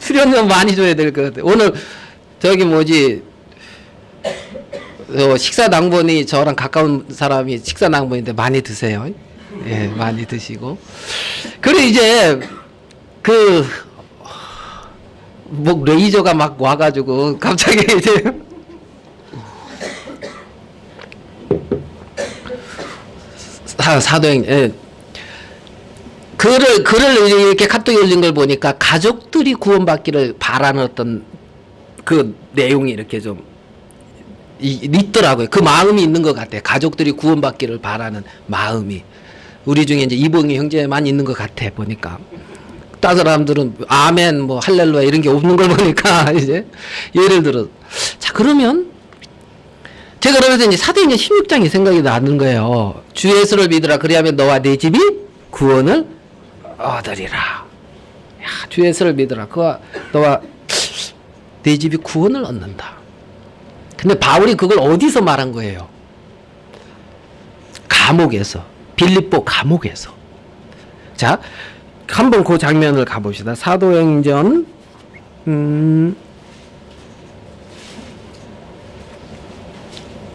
[SPEAKER 1] 출연 좀 많이 줘야 될 것 같아. 오늘 저기 뭐지 식사 낭본이 저랑 가까운 사람이 식사 낭본인데 많이 드세요. 예, 많이 드시고. 그리고 이제 뭐 레이저가 막 와가지고 갑자기 이제 사도행 글을 이렇게 카톡에 올린 걸 보니까 가족들이 구원받기를 바라는 어떤 그 내용이 이렇게 좀 있더라고요. 그 마음이 있는 것 같아요. 가족들이 구원받기를 바라는 마음이. 우리 중에 이제 이봉이 형제만 있는 것 같아, 보니까. 다른 사람들은 아멘, 뭐, 할렐루야 이런 게 없는 걸 보니까, 이제. 예를 들어. 자, 그러면, 제가 그러면서 이제 사도행전 16장이 생각이 나는 거예요. 주 예수를 믿으라. 그리하면 너와 네 집이 구원을 얻으리라. 야, 주 예수를 믿으라. 너와 네 집이 구원을 얻는다. 근데 바울이 그걸 어디서 말한 거예요? 감옥에서. 빌립보 감옥에서. 자, 한번 그 장면을 가봅시다. 사도행전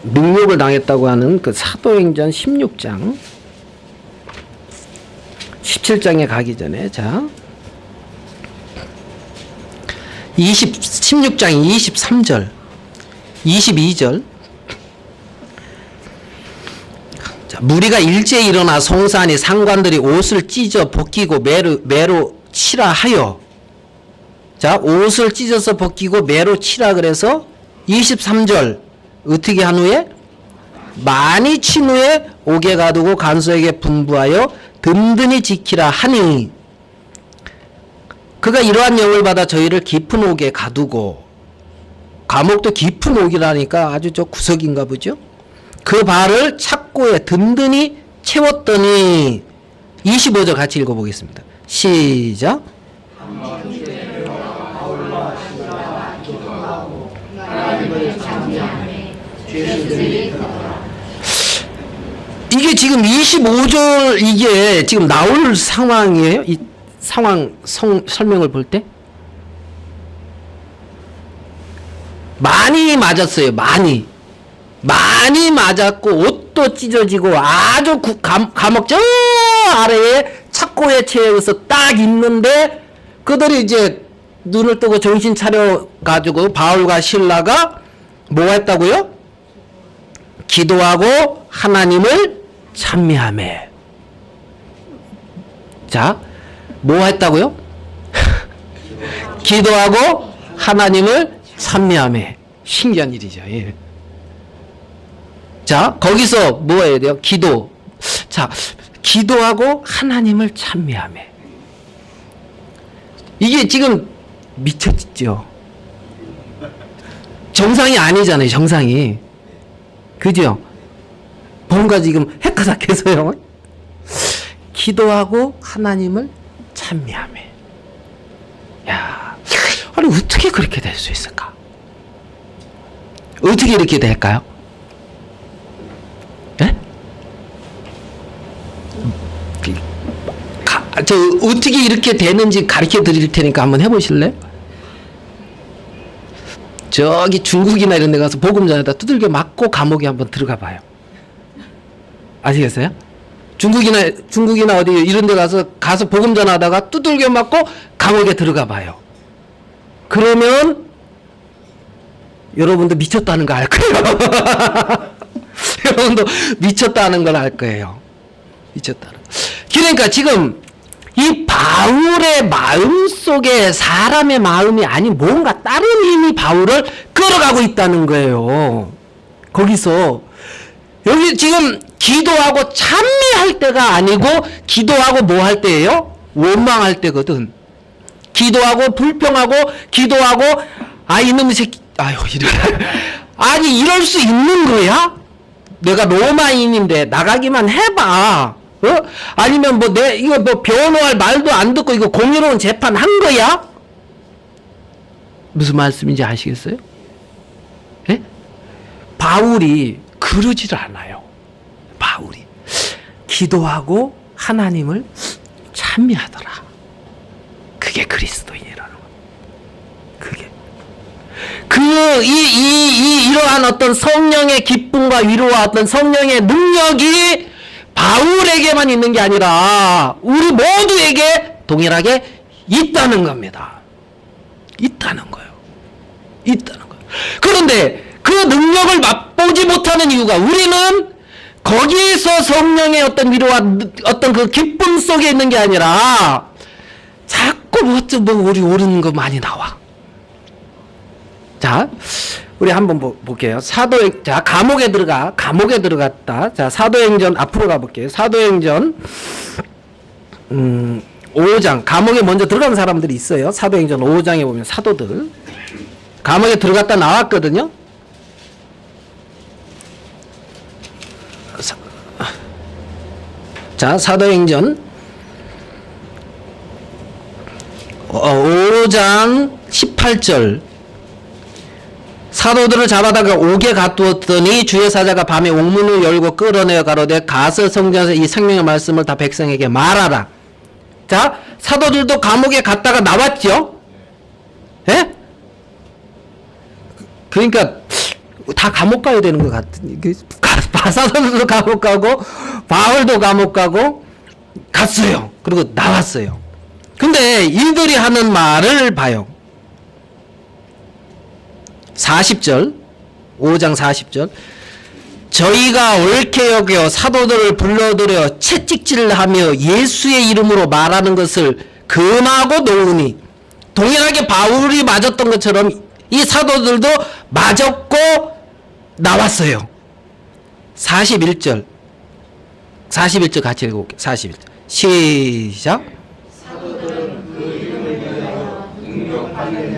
[SPEAKER 1] 능욕을 당했다고 하는 그 사도행전 16장 17장에 가기 전에 자 16장 23절 22절 자, 무리가 일제히 일어나 송사하니 상관들이 옷을 찢어 벗기고 매로 치라 하여 자 옷을 찢어서 벗기고 매로 치라 그래서 23절 어떻게 한 후에 많이 친 후에 옥에 가두고 간수에게 분부하여 든든히 지키라 하니 그가 이러한 명을 받아 저희를 깊은 옥에 가두고 감옥도 깊은 옥이라니까 아주 저 구석인가 보죠. 그 발을 착고에 든든히 채웠더니 25절 같이 읽어보겠습니다. 시작. 이게 지금 25절 이게 지금 나올 상황이에요? 이 상황 설명을 볼 때? 많이 맞았어요. 많이 맞았고 옷도 찢어지고 아주 감옥 저 아래에 착고에 채워서 딱 있는데 그들이 이제 눈을 뜨고 정신 차려 가지고 바울과 실라가 뭐 했다고요? 기도하고 하나님을 찬미하매. 자, 뭐 했다고요? 기도하고 하나님을 찬미하매. 신기한 일이죠. 예. 자, 거기서 뭐 해야 돼요? 기도. 자, 기도하고 하나님을 찬미하매. 이게 지금 미쳤죠. 정상이 아니잖아요, 정상이. 그죠? 뭔가 지금 헷가닥해서요. 기도하고 하나님을 찬미하매. 야, 아니 어떻게 그렇게 될 수 있을까? 어떻게 이렇게 될까요? 예? 저 어떻게 이렇게 되는지 가르쳐 드릴 테니까 한번 해보실래요? 저기 중국이나 이런 데 가서 복음 전에다 두들겨 맞고 감옥에 한번 들어가 봐요. 아시겠어요? 중국이나 어디 이런 데 가서 복음 전하다가 두들겨 맞고 감옥에 들어가 봐요. 그러면 여러분도 미쳤다는 거 알 거예요. 여러분도 미쳤다는 걸 알 거예요. 미쳤다는. 그러니까 지금 이 바울의 마음 속에 사람의 마음이 아닌 뭔가 다른 힘이 바울을 끌어가고 있다는 거예요. 거기서 여기 지금 기도하고 찬미할 때가 아니고 기도하고 뭐 할 때예요? 원망할 때거든. 기도하고 불평하고 기도하고 아 이놈의 새끼 아유 이래 아니 이럴 수 있는 거야? 내가 로마인인데 나가기만 해봐. 어? 아니면 뭐 이거 뭐 변호할 말도 안 듣고 이거 공의로운 재판 한 거야? 무슨 말씀인지 아시겠어요? 예? 바울이 그러지를 않아요. 바울이 기도하고 하나님을 찬미하더라. 그게 그리스도인이라는 거. 그게 이러한 어떤 성령의 기쁨과 위로와 어떤 성령의 능력이 바울에게만 있는 게 아니라 우리 모두에게 동일하게 있다는 겁니다. 있다는 거예요. 있다는 거예요. 그런데 그 능력을 맛보지 못하는 이유가 우리는 거기에서 성령의 어떤 위로와 어떤 그 기쁨 속에 있는 게 아니라 자꾸 뭐 우리 오르는 거 많이 나와. 자, 우리 한번 볼게요. 자, 감옥에 들어갔다. 자, 사도행전 앞으로 가볼게요. 사도행전 5장. 감옥에 먼저 들어간 사람들이 있어요. 사도행전 5장에 보면 사도들 감옥에 들어갔다 나왔거든요. 자, 사도행전 5장 18절. 사도들을 잡아다가 옥에 가두었더니 주의 사자가 밤에 옥문을 열고 끌어내어 가로되 가서 성전에서 이 생명의 말씀을 다 백성에게 말하라. 자, 사도들도 감옥에 갔다가 나왔죠. 예? 그러니까 다 감옥 가야 되는 것 같은. 사도들도 감옥 가고 바울도 감옥 가고 갔어요. 그리고 나왔어요. 근데 이들이 하는 말을 봐요. 40절, 5장 40절. 저희가 옳게 여겨 사도들을 불러들여 채찍질하며 예수의 이름으로 말하는 것을 금하고 놓으니, 동일하게 바울이 맞았던 것처럼 이 사도들도 맞았고 나왔어요. 41절 같이 읽어볼게요. 41절 시작.
[SPEAKER 3] 사도들은 그 이름을 위하여 능력받는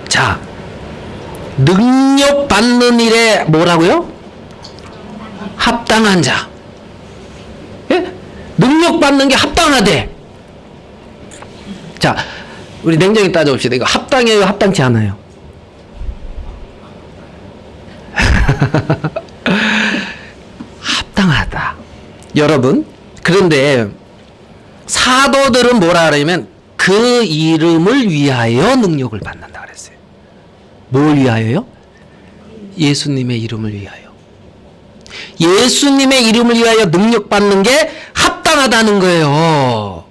[SPEAKER 1] 자, 능력 받는 일에 뭐라고요? 합당한 자. 예? 능력 받는 게 합당하대. 자, 우리 냉정히 따져봅시다. 이거 합당해요, 합당치 않아요? 합당하다. 여러분, 그런데 사도들은 뭐라 그러냐면 그 이름을 위하여 능력을 받는다 그랬어요. 뭘 위하여요? 예수님의 이름을 위하여. 예수님의 이름을 위하여 능력 받는 게 합당하다는 거예요.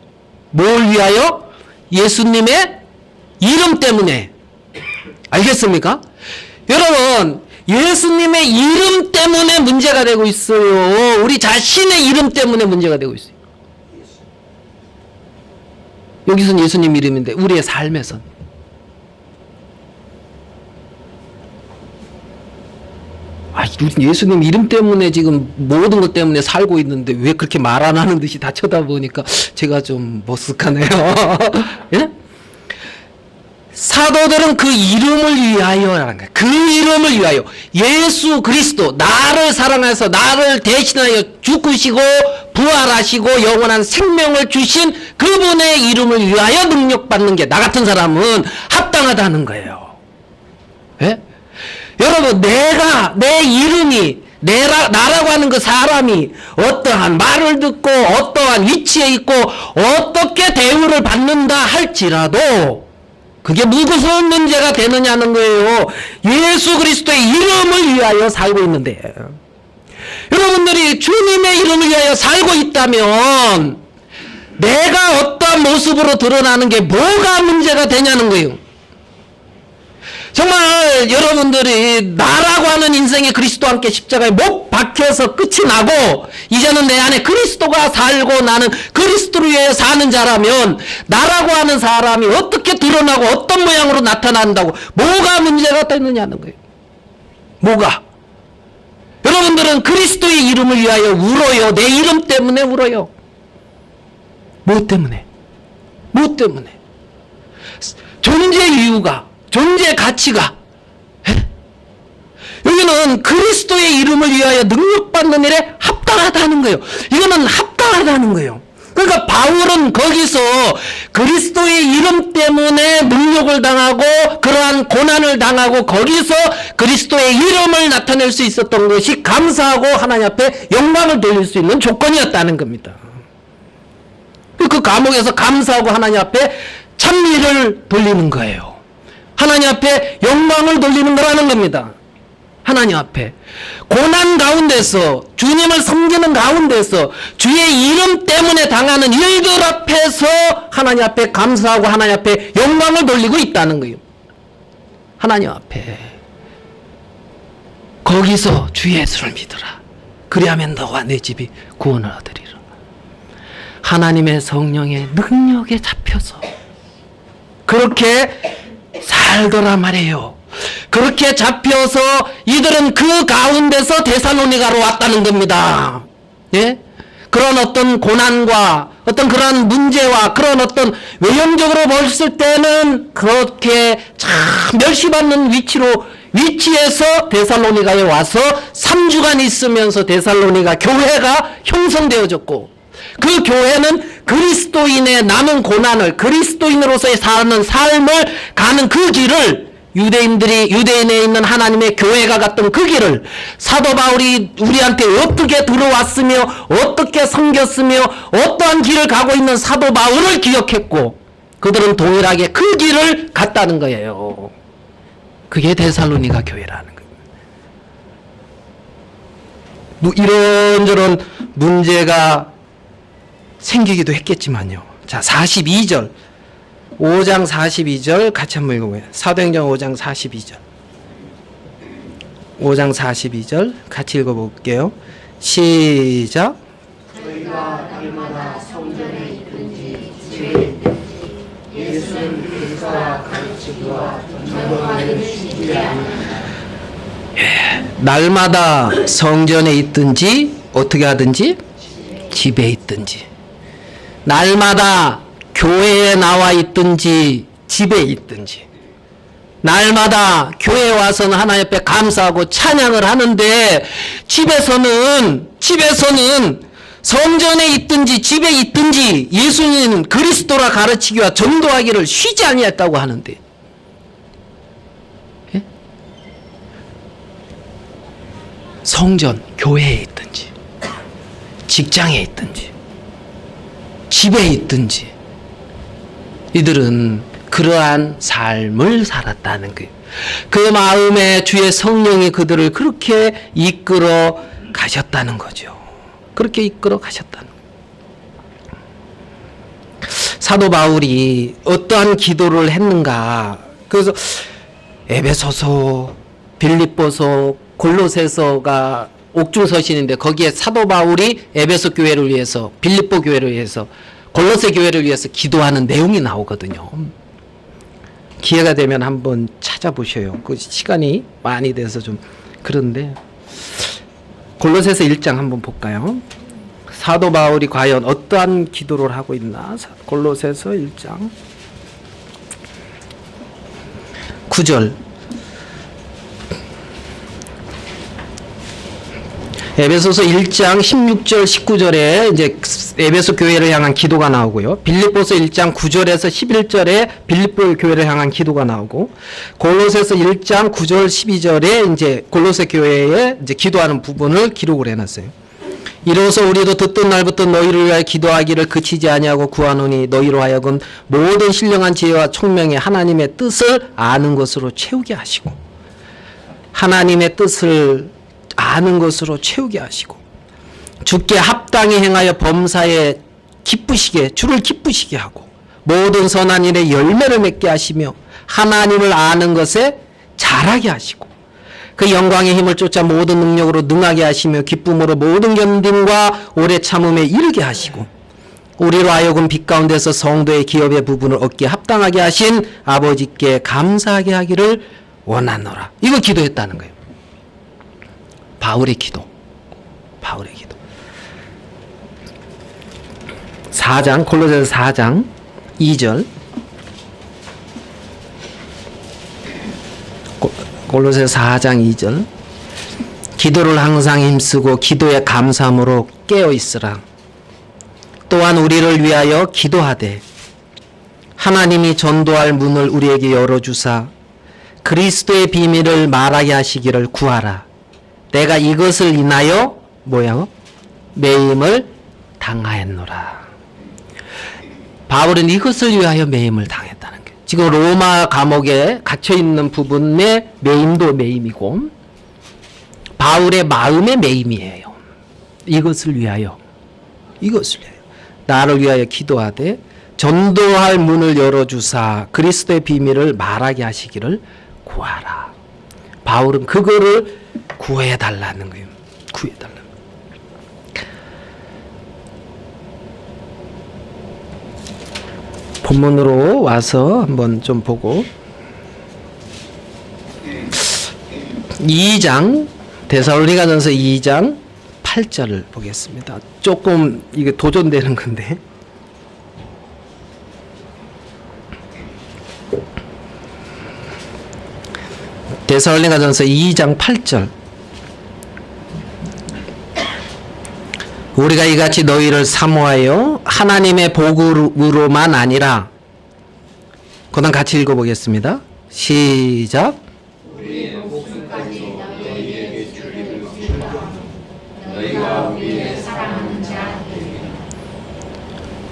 [SPEAKER 1] 뭘 위하여? 예수님의 이름 때문에. 알겠습니까? 여러분, 예수님의 이름 때문에 문제가 되고 있어요. 우리 자신의 이름 때문에 문제가 되고 있어요. 여기선 예수님 이름인데 우리의 삶에선 우리 예수님 이름 때문에 지금 모든 것 때문에 살고 있는데 왜 그렇게 말 안 하는 듯이 다 쳐다보니까 제가 좀 머쓱하네요. 예? 사도들은 그 이름을 위하여라는 거예요. 그 이름을 위하여 예수 그리스도 나를 사랑해서 나를 대신하여 죽으시고 부활하시고 영원한 생명을 주신 그분의 이름을 위하여 능력받는 게 나 같은 사람은 합당하다는 거예요. 예? 여러분, 내 이름이 나라고 하는 그 사람이 어떠한 말을 듣고 어떠한 위치에 있고 어떻게 대우를 받는다 할지라도 그게 무슨 문제가 되느냐는 거예요. 예수 그리스도의 이름을 위하여 살고 있는데, 여러분들이 주님의 이름을 위하여 살고 있다면 내가 어떠한 모습으로 드러나는 게 뭐가 문제가 되냐는 거예요. 정말 여러분들이 나라고 하는 인생에 그리스도와 함께 십자가에 못 박혀서 끝이 나고 이제는 내 안에 그리스도가 살고 나는 그리스도를 위해 사는 자라면 나라고 하는 사람이 어떻게 드러나고 어떤 모양으로 나타난다고 뭐가 문제가 되느냐는 거예요. 뭐가? 여러분들은 그리스도의 이름을 위하여 울어요. 내 이름 때문에 울어요. 뭐 때문에? 뭐 때문에? 존재 이유가, 존재 가치가, 에? 여기는 그리스도의 이름을 위하여 능력받는 일에 합당하다는 거예요. 이거는 합당하다는 거예요. 그러니까 바울은 거기서 그리스도의 이름 때문에 능력을 당하고 그러한 고난을 당하고 거기서 그리스도의 이름을 나타낼 수 있었던 것이 감사하고 하나님 앞에 영광을 돌릴 수 있는 조건이었다는 겁니다. 그 감옥에서 감사하고 하나님 앞에 찬미를 돌리는 거예요. 하나님 앞에 영광을 돌리는 거라는 겁니다. 하나님 앞에 고난 가운데서 주님을 섬기는 가운데서 주의 이름 때문에 당하는 일들 앞에서 하나님 앞에 감사하고 하나님 앞에 영광을 돌리고 있다는 거예요. 하나님 앞에 거기서 주 예수를 믿으라. 그리하면 너와 내 집이 구원을 얻으리라. 하나님의 성령의 능력에 잡혀서 그렇게 살더라 말이에요. 그렇게 잡혀서 이들은 그 가운데서 데살로니가로 왔다는 겁니다. 예? 그런 어떤 고난과 어떤 그런 문제와 그런 어떤 외형적으로 봤을 때는 그렇게 참 멸시받는 위치에서 데살로니가에 와서 3주간 있으면서 데살로니가 교회가 형성되어졌고, 그 교회는 그리스도인의 남은 고난을, 그리스도인으로서의 사는 삶을 가는 그 길을, 유대인에 있는 하나님의 교회가 갔던 그 길을 사도 바울이 우리한테 어떻게 들어왔으며 어떻게 섬겼으며 어떠한 길을 가고 있는 사도 바울을 기억했고, 그들은 동일하게 그 길을 갔다는 거예요. 그게 데살로니가 교회라는 거예요. 이런저런 문제가 생기기도 했겠지만요. 자, 42절. 5장 42절 같이 한번 읽어보세요. 사도행전 5장 42절. 5장 42절 같이 읽어볼게요. 시작.
[SPEAKER 3] 저희가 날마다 성전에 있든지 집에 있든지 예수는 그리스도와 가르치기와 전도하기를 쉬지 않는다.
[SPEAKER 1] 날마다 성전에 있든지 어떻게 하든지 집에 있든지, 날마다 교회에 나와 있든지 집에 있든지, 날마다 교회에 와서는 하나님 앞에 감사하고 찬양을 하는데 집에서는 성전에 있든지 집에 있든지 예수님은 그리스도라 가르치기와 전도하기를 쉬지 아니했다고 하는데, 예? 성전, 교회에 있든지 직장에 있든지 집에 있든지 이들은 그러한 삶을 살았다는 거예요. 그 마음에 주의 성령이 그들을 그렇게 이끌어 가셨다는 거죠. 그렇게 이끌어 가셨다는 거예요. 사도 바울이 어떠한 기도를 했는가? 그래서 에베소서, 빌립보서, 골로새서가 옥중서신인데 거기에 사도 바울이 에베소 교회를 위해서, 빌립보 교회를 위해서, 골로새 교회를 위해서 기도하는 내용이 나오거든요. 기회가 되면 한번 찾아보셔요. 그 시간이 많이 돼서 좀 그런데 골로새서 1장 한번 볼까요? 사도 바울이 과연 어떠한 기도를 하고 있나? 골로새서 1장 9절. 에베소서 1장 16절 19절에 이제 에베소 교회를 향한 기도가 나오고요. 빌립보서 1장 9절에서 11절에 빌립보 교회를 향한 기도가 나오고, 골로새서 1장 9절 12절에 이제 골로새 교회에 이제 기도하는 부분을 기록을 해놨어요. 이로써 우리도 듣던 날부터 너희를 위하여 기도하기를 그치지 아니하고 구하노니 너희로 하여금 모든 신령한 지혜와 총명의 하나님의 뜻을 아는 것으로 채우게 하시고, 하나님의 뜻을 아는 것으로 채우게 하시고, 주께 합당히 행하여 범사에 기쁘시게, 주를 기쁘시게 하고, 모든 선한 일에 열매를 맺게 하시며 하나님을 아는 것에 잘하게 하시고, 그 영광의 힘을 쫓아 모든 능력으로 능하게 하시며 기쁨으로 모든 견딤과 오래 참음에 이르게 하시고, 우리로 하여금 빛 가운데서 성도의 기업의 부분을 얻게 합당하게 하신 아버지께 감사하게 하기를 원하노라. 이거 기도했다는 거예요. 바울의 기도. 4장, 골로새서 4장 2절. 골로새서 4장 2절. 기도를 항상 힘쓰고 기도에 감사함으로 깨어 있으라. 또한 우리를 위하여 기도하되 하나님이 전도할 문을 우리에게 열어주사 그리스도의 비밀을 말하게 하시기를 구하라. 내가 이것을 인하여 매임을 당하였노라. 바울은 이것을 위하여 매임을 당했다는 거예요. 지금 로마 감옥에 갇혀있는 부분의 매임도 매임이고, 바울의 마음의 매임이에요. 이것을 위하여 나를 위하여 기도하되 전도할 문을 열어주사 그리스도의 비밀을 말하게 하시기를 구하라. 바울은 그거를 구해달라는 거예요. 구해달라는 거예요. 본문으로 와서 한번 좀 보고 2장 데살로니가전서 2장 8절을 보겠습니다. 조금 이게 도전되는 건데 데살로니가전서 2장 8절 우리가 이같이 너희를 사모하여 하나님의 복으로만 아니라 그다음 같이 읽어보겠습니다. 시작.
[SPEAKER 3] 우리의 목숨까지 너희에게 주기를 기도하며 너희가 우리의 사랑하는 자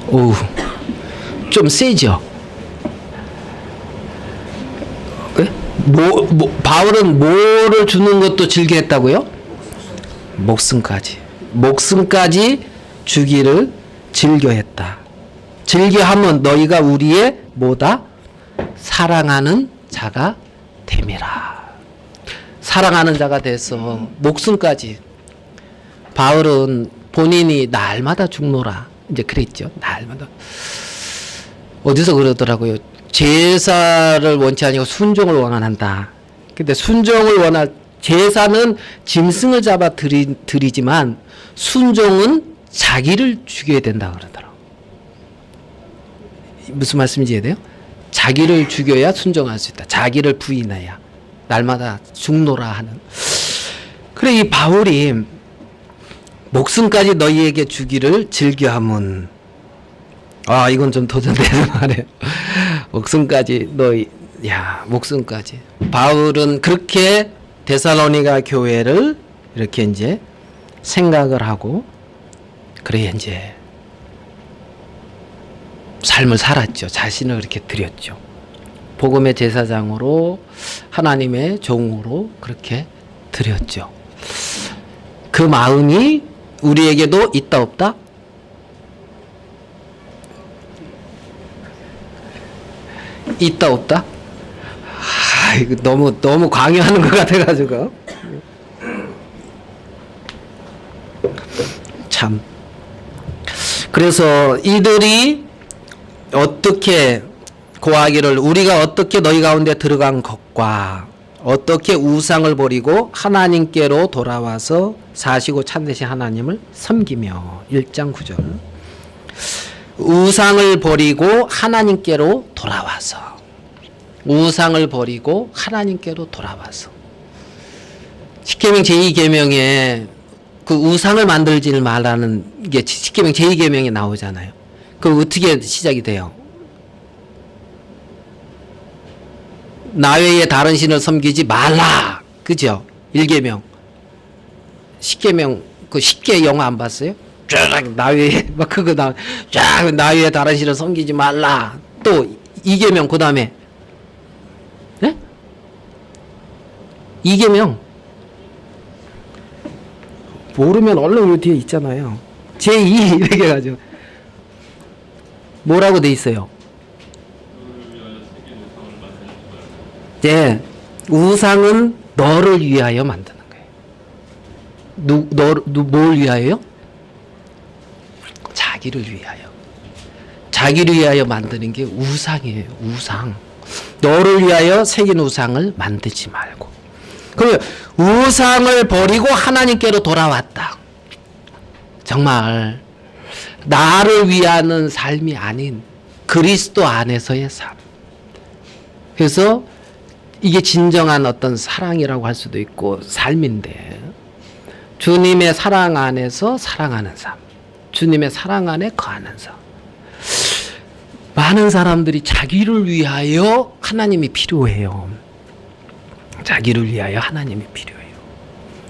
[SPEAKER 1] 오우, 좀 세죠? 바울은 뭐를 주는 것도 즐겨했다고요? 목숨까지 주기를 즐겨했다. 즐겨하면 너희가 우리의 뭐다? 사랑하는 자가 됨이라. 사랑하는 자가 돼서 목숨까지. 바울은 본인이 날마다 죽노라 이제 그랬죠. 날마다. 어디서 그러더라고요. 제사를 원치 아니고 순종을 원한다. 근데 순종을 제사는 짐승을 잡아 드리지만 순종은 자기를 죽여야 된다 그러더라고요. 무슨 말씀인지 이해돼요? 자기를 죽여야 순종할 수 있다. 자기를 부인해야 날마다 죽노라 하는. 그래 이 바울이 목숨까지 너희에게 주기를 즐겨함은 이건 좀 도전되는 말이에요. 목숨까지 목숨까지. 바울은 그렇게 데살로니가 교회를 이렇게 이제 생각을 하고 그래 이제 삶을 살았죠. 자신을 그렇게 드렸죠. 복음의 제사장으로 하나님의 종으로 그렇게 드렸죠. 그 마음이 우리에게도 있다 없다? 있다 없다? 이거 너무 강요하는 것 같아가지고 참. 그래서 이들이 어떻게 고하기를 우리가 어떻게 너희 가운데 들어간 것과 어떻게 우상을 버리고 하나님께로 돌아와서 사시고 참되신 하나님을 섬기며 1장 9절 우상을 버리고 하나님께로 돌아와서 우상을 버리고 하나님께로 돌아와서 십계명 제2계명에 그 우상을 만들지 말라는 게 십계명 제2계명에 나오잖아요. 그 어떻게 시작이 돼요? 나 외에 다른 신을 섬기지 말라. 그죠? 1계명. 10계명 그 10개 영화 안 봤어요? 쫙 나 외에 막 그거 나 외에 다른 신을 섬기지 말라. 또 2계명 그다음에 네? 2계명 모르면 얼른 요 뒤에 있잖아요. 제2 이렇게 해가지고 뭐라고 돼 있어요? 네, 우상은 너를 위하여 만드는 거예요. 뭘 위하여요? 자기를 위하여. 자기를 위하여 만드는 게 우상이에요. 우상. 너를 위하여 새긴 우상을 만들지 말고. 그러면 우상을 버리고 하나님께로 돌아왔다. 정말 나를 위하는 삶이 아닌 그리스도 안에서의 삶. 그래서 이게 진정한 어떤 사랑이라고 할 수도 있고 삶인데 주님의 사랑 안에서 사랑하는 삶. 주님의 사랑 안에 거하는 삶. 많은 사람들이 자기를 위하여 하나님이 필요해요. 자기를 위하여 하나님이 필요해요.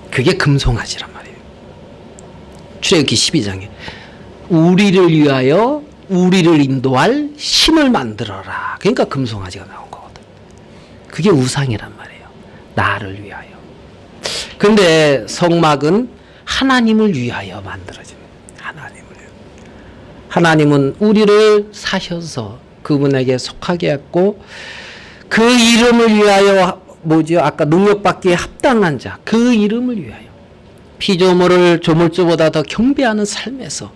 [SPEAKER 1] 그게 금송아지란 말이에요. 출애굽기 12장에 우리를 위하여 우리를 인도할 힘을 만들어라. 그러니까 금송아지가 나온 거거든. 그게 우상이란 말이에요. 나를 위하여. 근데 성막은 하나님을 위하여 만들어진 하나님은 우리를 사셔서 그분에게 속하게 했고 그 이름을 위하여 뭐죠? 아까 능력받기에 합당한 자, 그 이름을 위하여 피조물을 조물주보다 더 경배하는 삶에서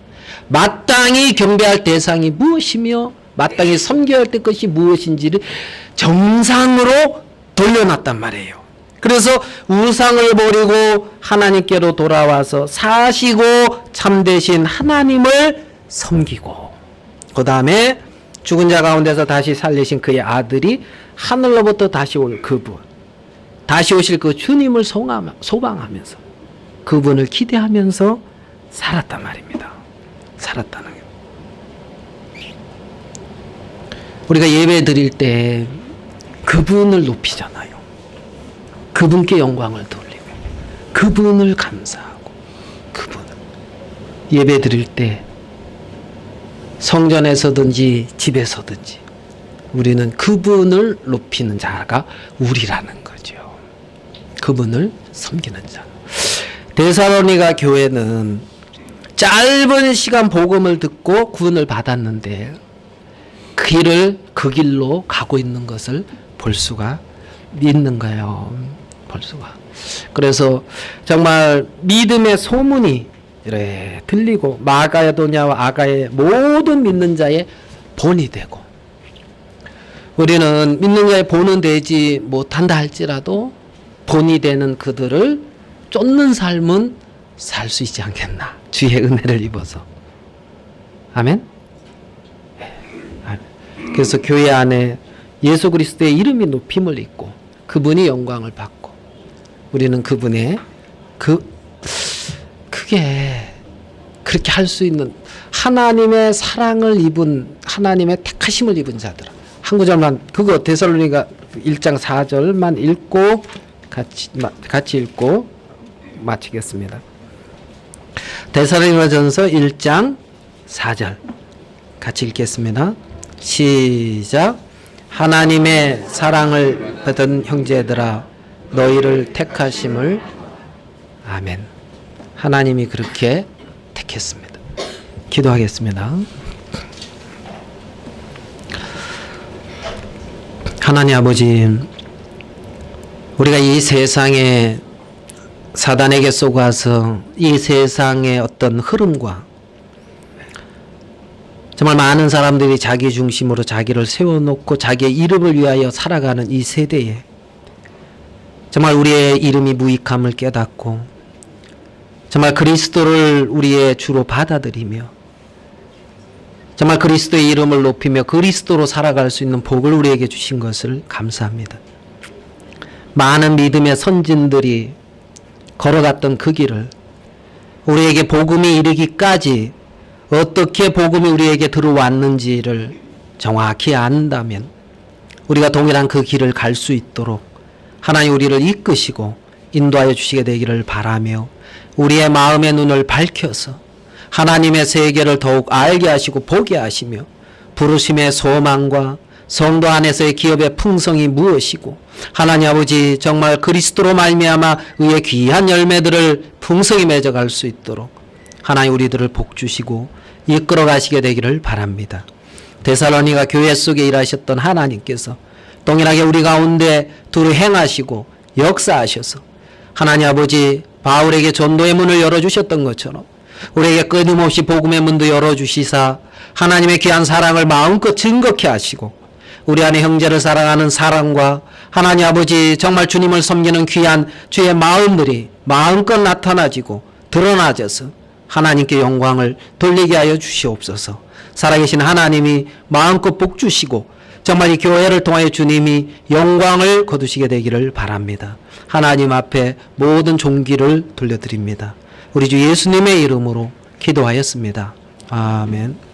[SPEAKER 1] 마땅히 경배할 대상이 무엇이며 마땅히 섬겨야 할 것이 무엇인지를 정상으로 돌려놨단 말이에요. 그래서 우상을 버리고 하나님께로 돌아와서 사시고 참되신 하나님을 섬기고, 그 다음에 죽은 자 가운데서 다시 살리신 그의 아들이 하늘로부터 다시 올 그분, 다시 오실 그 주님을 소망하면서 그분을 기대하면서 살았단 말입니다. 살았다는 거예요. 우리가 예배 드릴 때 그분을 높이잖아요. 그분께 영광을 돌리고 그분을 감사하고, 그분을 예배 드릴 때 성전에서든지 집에서든지 우리는 그분을 높이는 자가 우리라는 거죠. 그분을 섬기는 자. 데살로니가 교회는 짧은 시간 복음을 듣고 구원을 받았는데 그 길로 가고 있는 것을 볼 수가 있는 거예요. 볼 수가. 그래서 정말 믿음의 소문이 이래 들리고 마가도냐와 아가의 모든 믿는 자의 본이 되고, 우리는 믿는 자의 본은 되지 못한다 할지라도 본이 되는 그들을 쫓는 삶은 살 수 있지 않겠나, 주의 은혜를 입어서. 아멘. 그래서 교회 안에 예수 그리스도의 이름이 높임을 입고 그분이 영광을 받고, 우리는 그분의 그게 그렇게 할 수 있는 하나님의 사랑을 입은, 하나님의 택하심을 입은 자들. 한 구절만, 그거 데살로니가 1장 4절만 읽고 같이 읽고 마치겠습니다. 데살로니가전서 1장 4절 같이 읽겠습니다. 시작. 하나님의 사랑을 받은 형제들아, 너희를 택하심을. 아멘. 하나님이 그렇게 택했습니다. 기도하겠습니다. 하나님 아버지, 우리가 이 세상에 사단에게 쏘가서 이 세상의 어떤 흐름과 정말 많은 사람들이 자기 중심으로 자기를 세워놓고 자기의 이름을 위하여 살아가는 이 세대에 정말 우리의 이름이 무익함을 깨닫고 정말 그리스도를 우리의 주로 받아들이며 정말 그리스도의 이름을 높이며 그리스도로 살아갈 수 있는 복을 우리에게 주신 것을 감사합니다. 많은 믿음의 선진들이 걸어갔던 그 길을 우리에게 복음이 이르기까지 어떻게 복음이 우리에게 들어왔는지를 정확히 안다면 우리가 동일한 그 길을 갈 수 있도록 하나님 우리를 이끄시고 인도하여 주시게 되기를 바라며, 우리의 마음의 눈을 밝혀서 하나님의 세계를 더욱 알게 하시고 보게 하시며, 부르심의 소망과 성도 안에서의 기업의 풍성이 무엇이고 하나님 아버지 정말 그리스도로 말미암아 의의 귀한 열매들을 풍성히 맺어갈 수 있도록 하나님 우리들을 복주시고 이끌어 가시게 되기를 바랍니다. 데살로니가 교회 속에 일하셨던 하나님께서 동일하게 우리 가운데 두루 행하시고 역사하셔서 하나님 아버지 바울에게 전도의 문을 열어주셨던 것처럼 우리에게 끊임없이 복음의 문도 열어주시사 하나님의 귀한 사랑을 마음껏 증거케 하시고 우리 안에 형제를 사랑하는 사랑과 하나님 아버지 정말 주님을 섬기는 귀한 주의 마음들이 마음껏 나타나지고 드러나져서 하나님께 영광을 돌리게 하여 주시옵소서. 살아계신 하나님이 마음껏 복 주시고 정말 이 교회를 통하여 주님이 영광을 거두시게 되기를 바랍니다. 하나님 앞에 모든 존귀를 돌려드립니다. 우리 주 예수님의 이름으로 기도하였습니다. 아멘.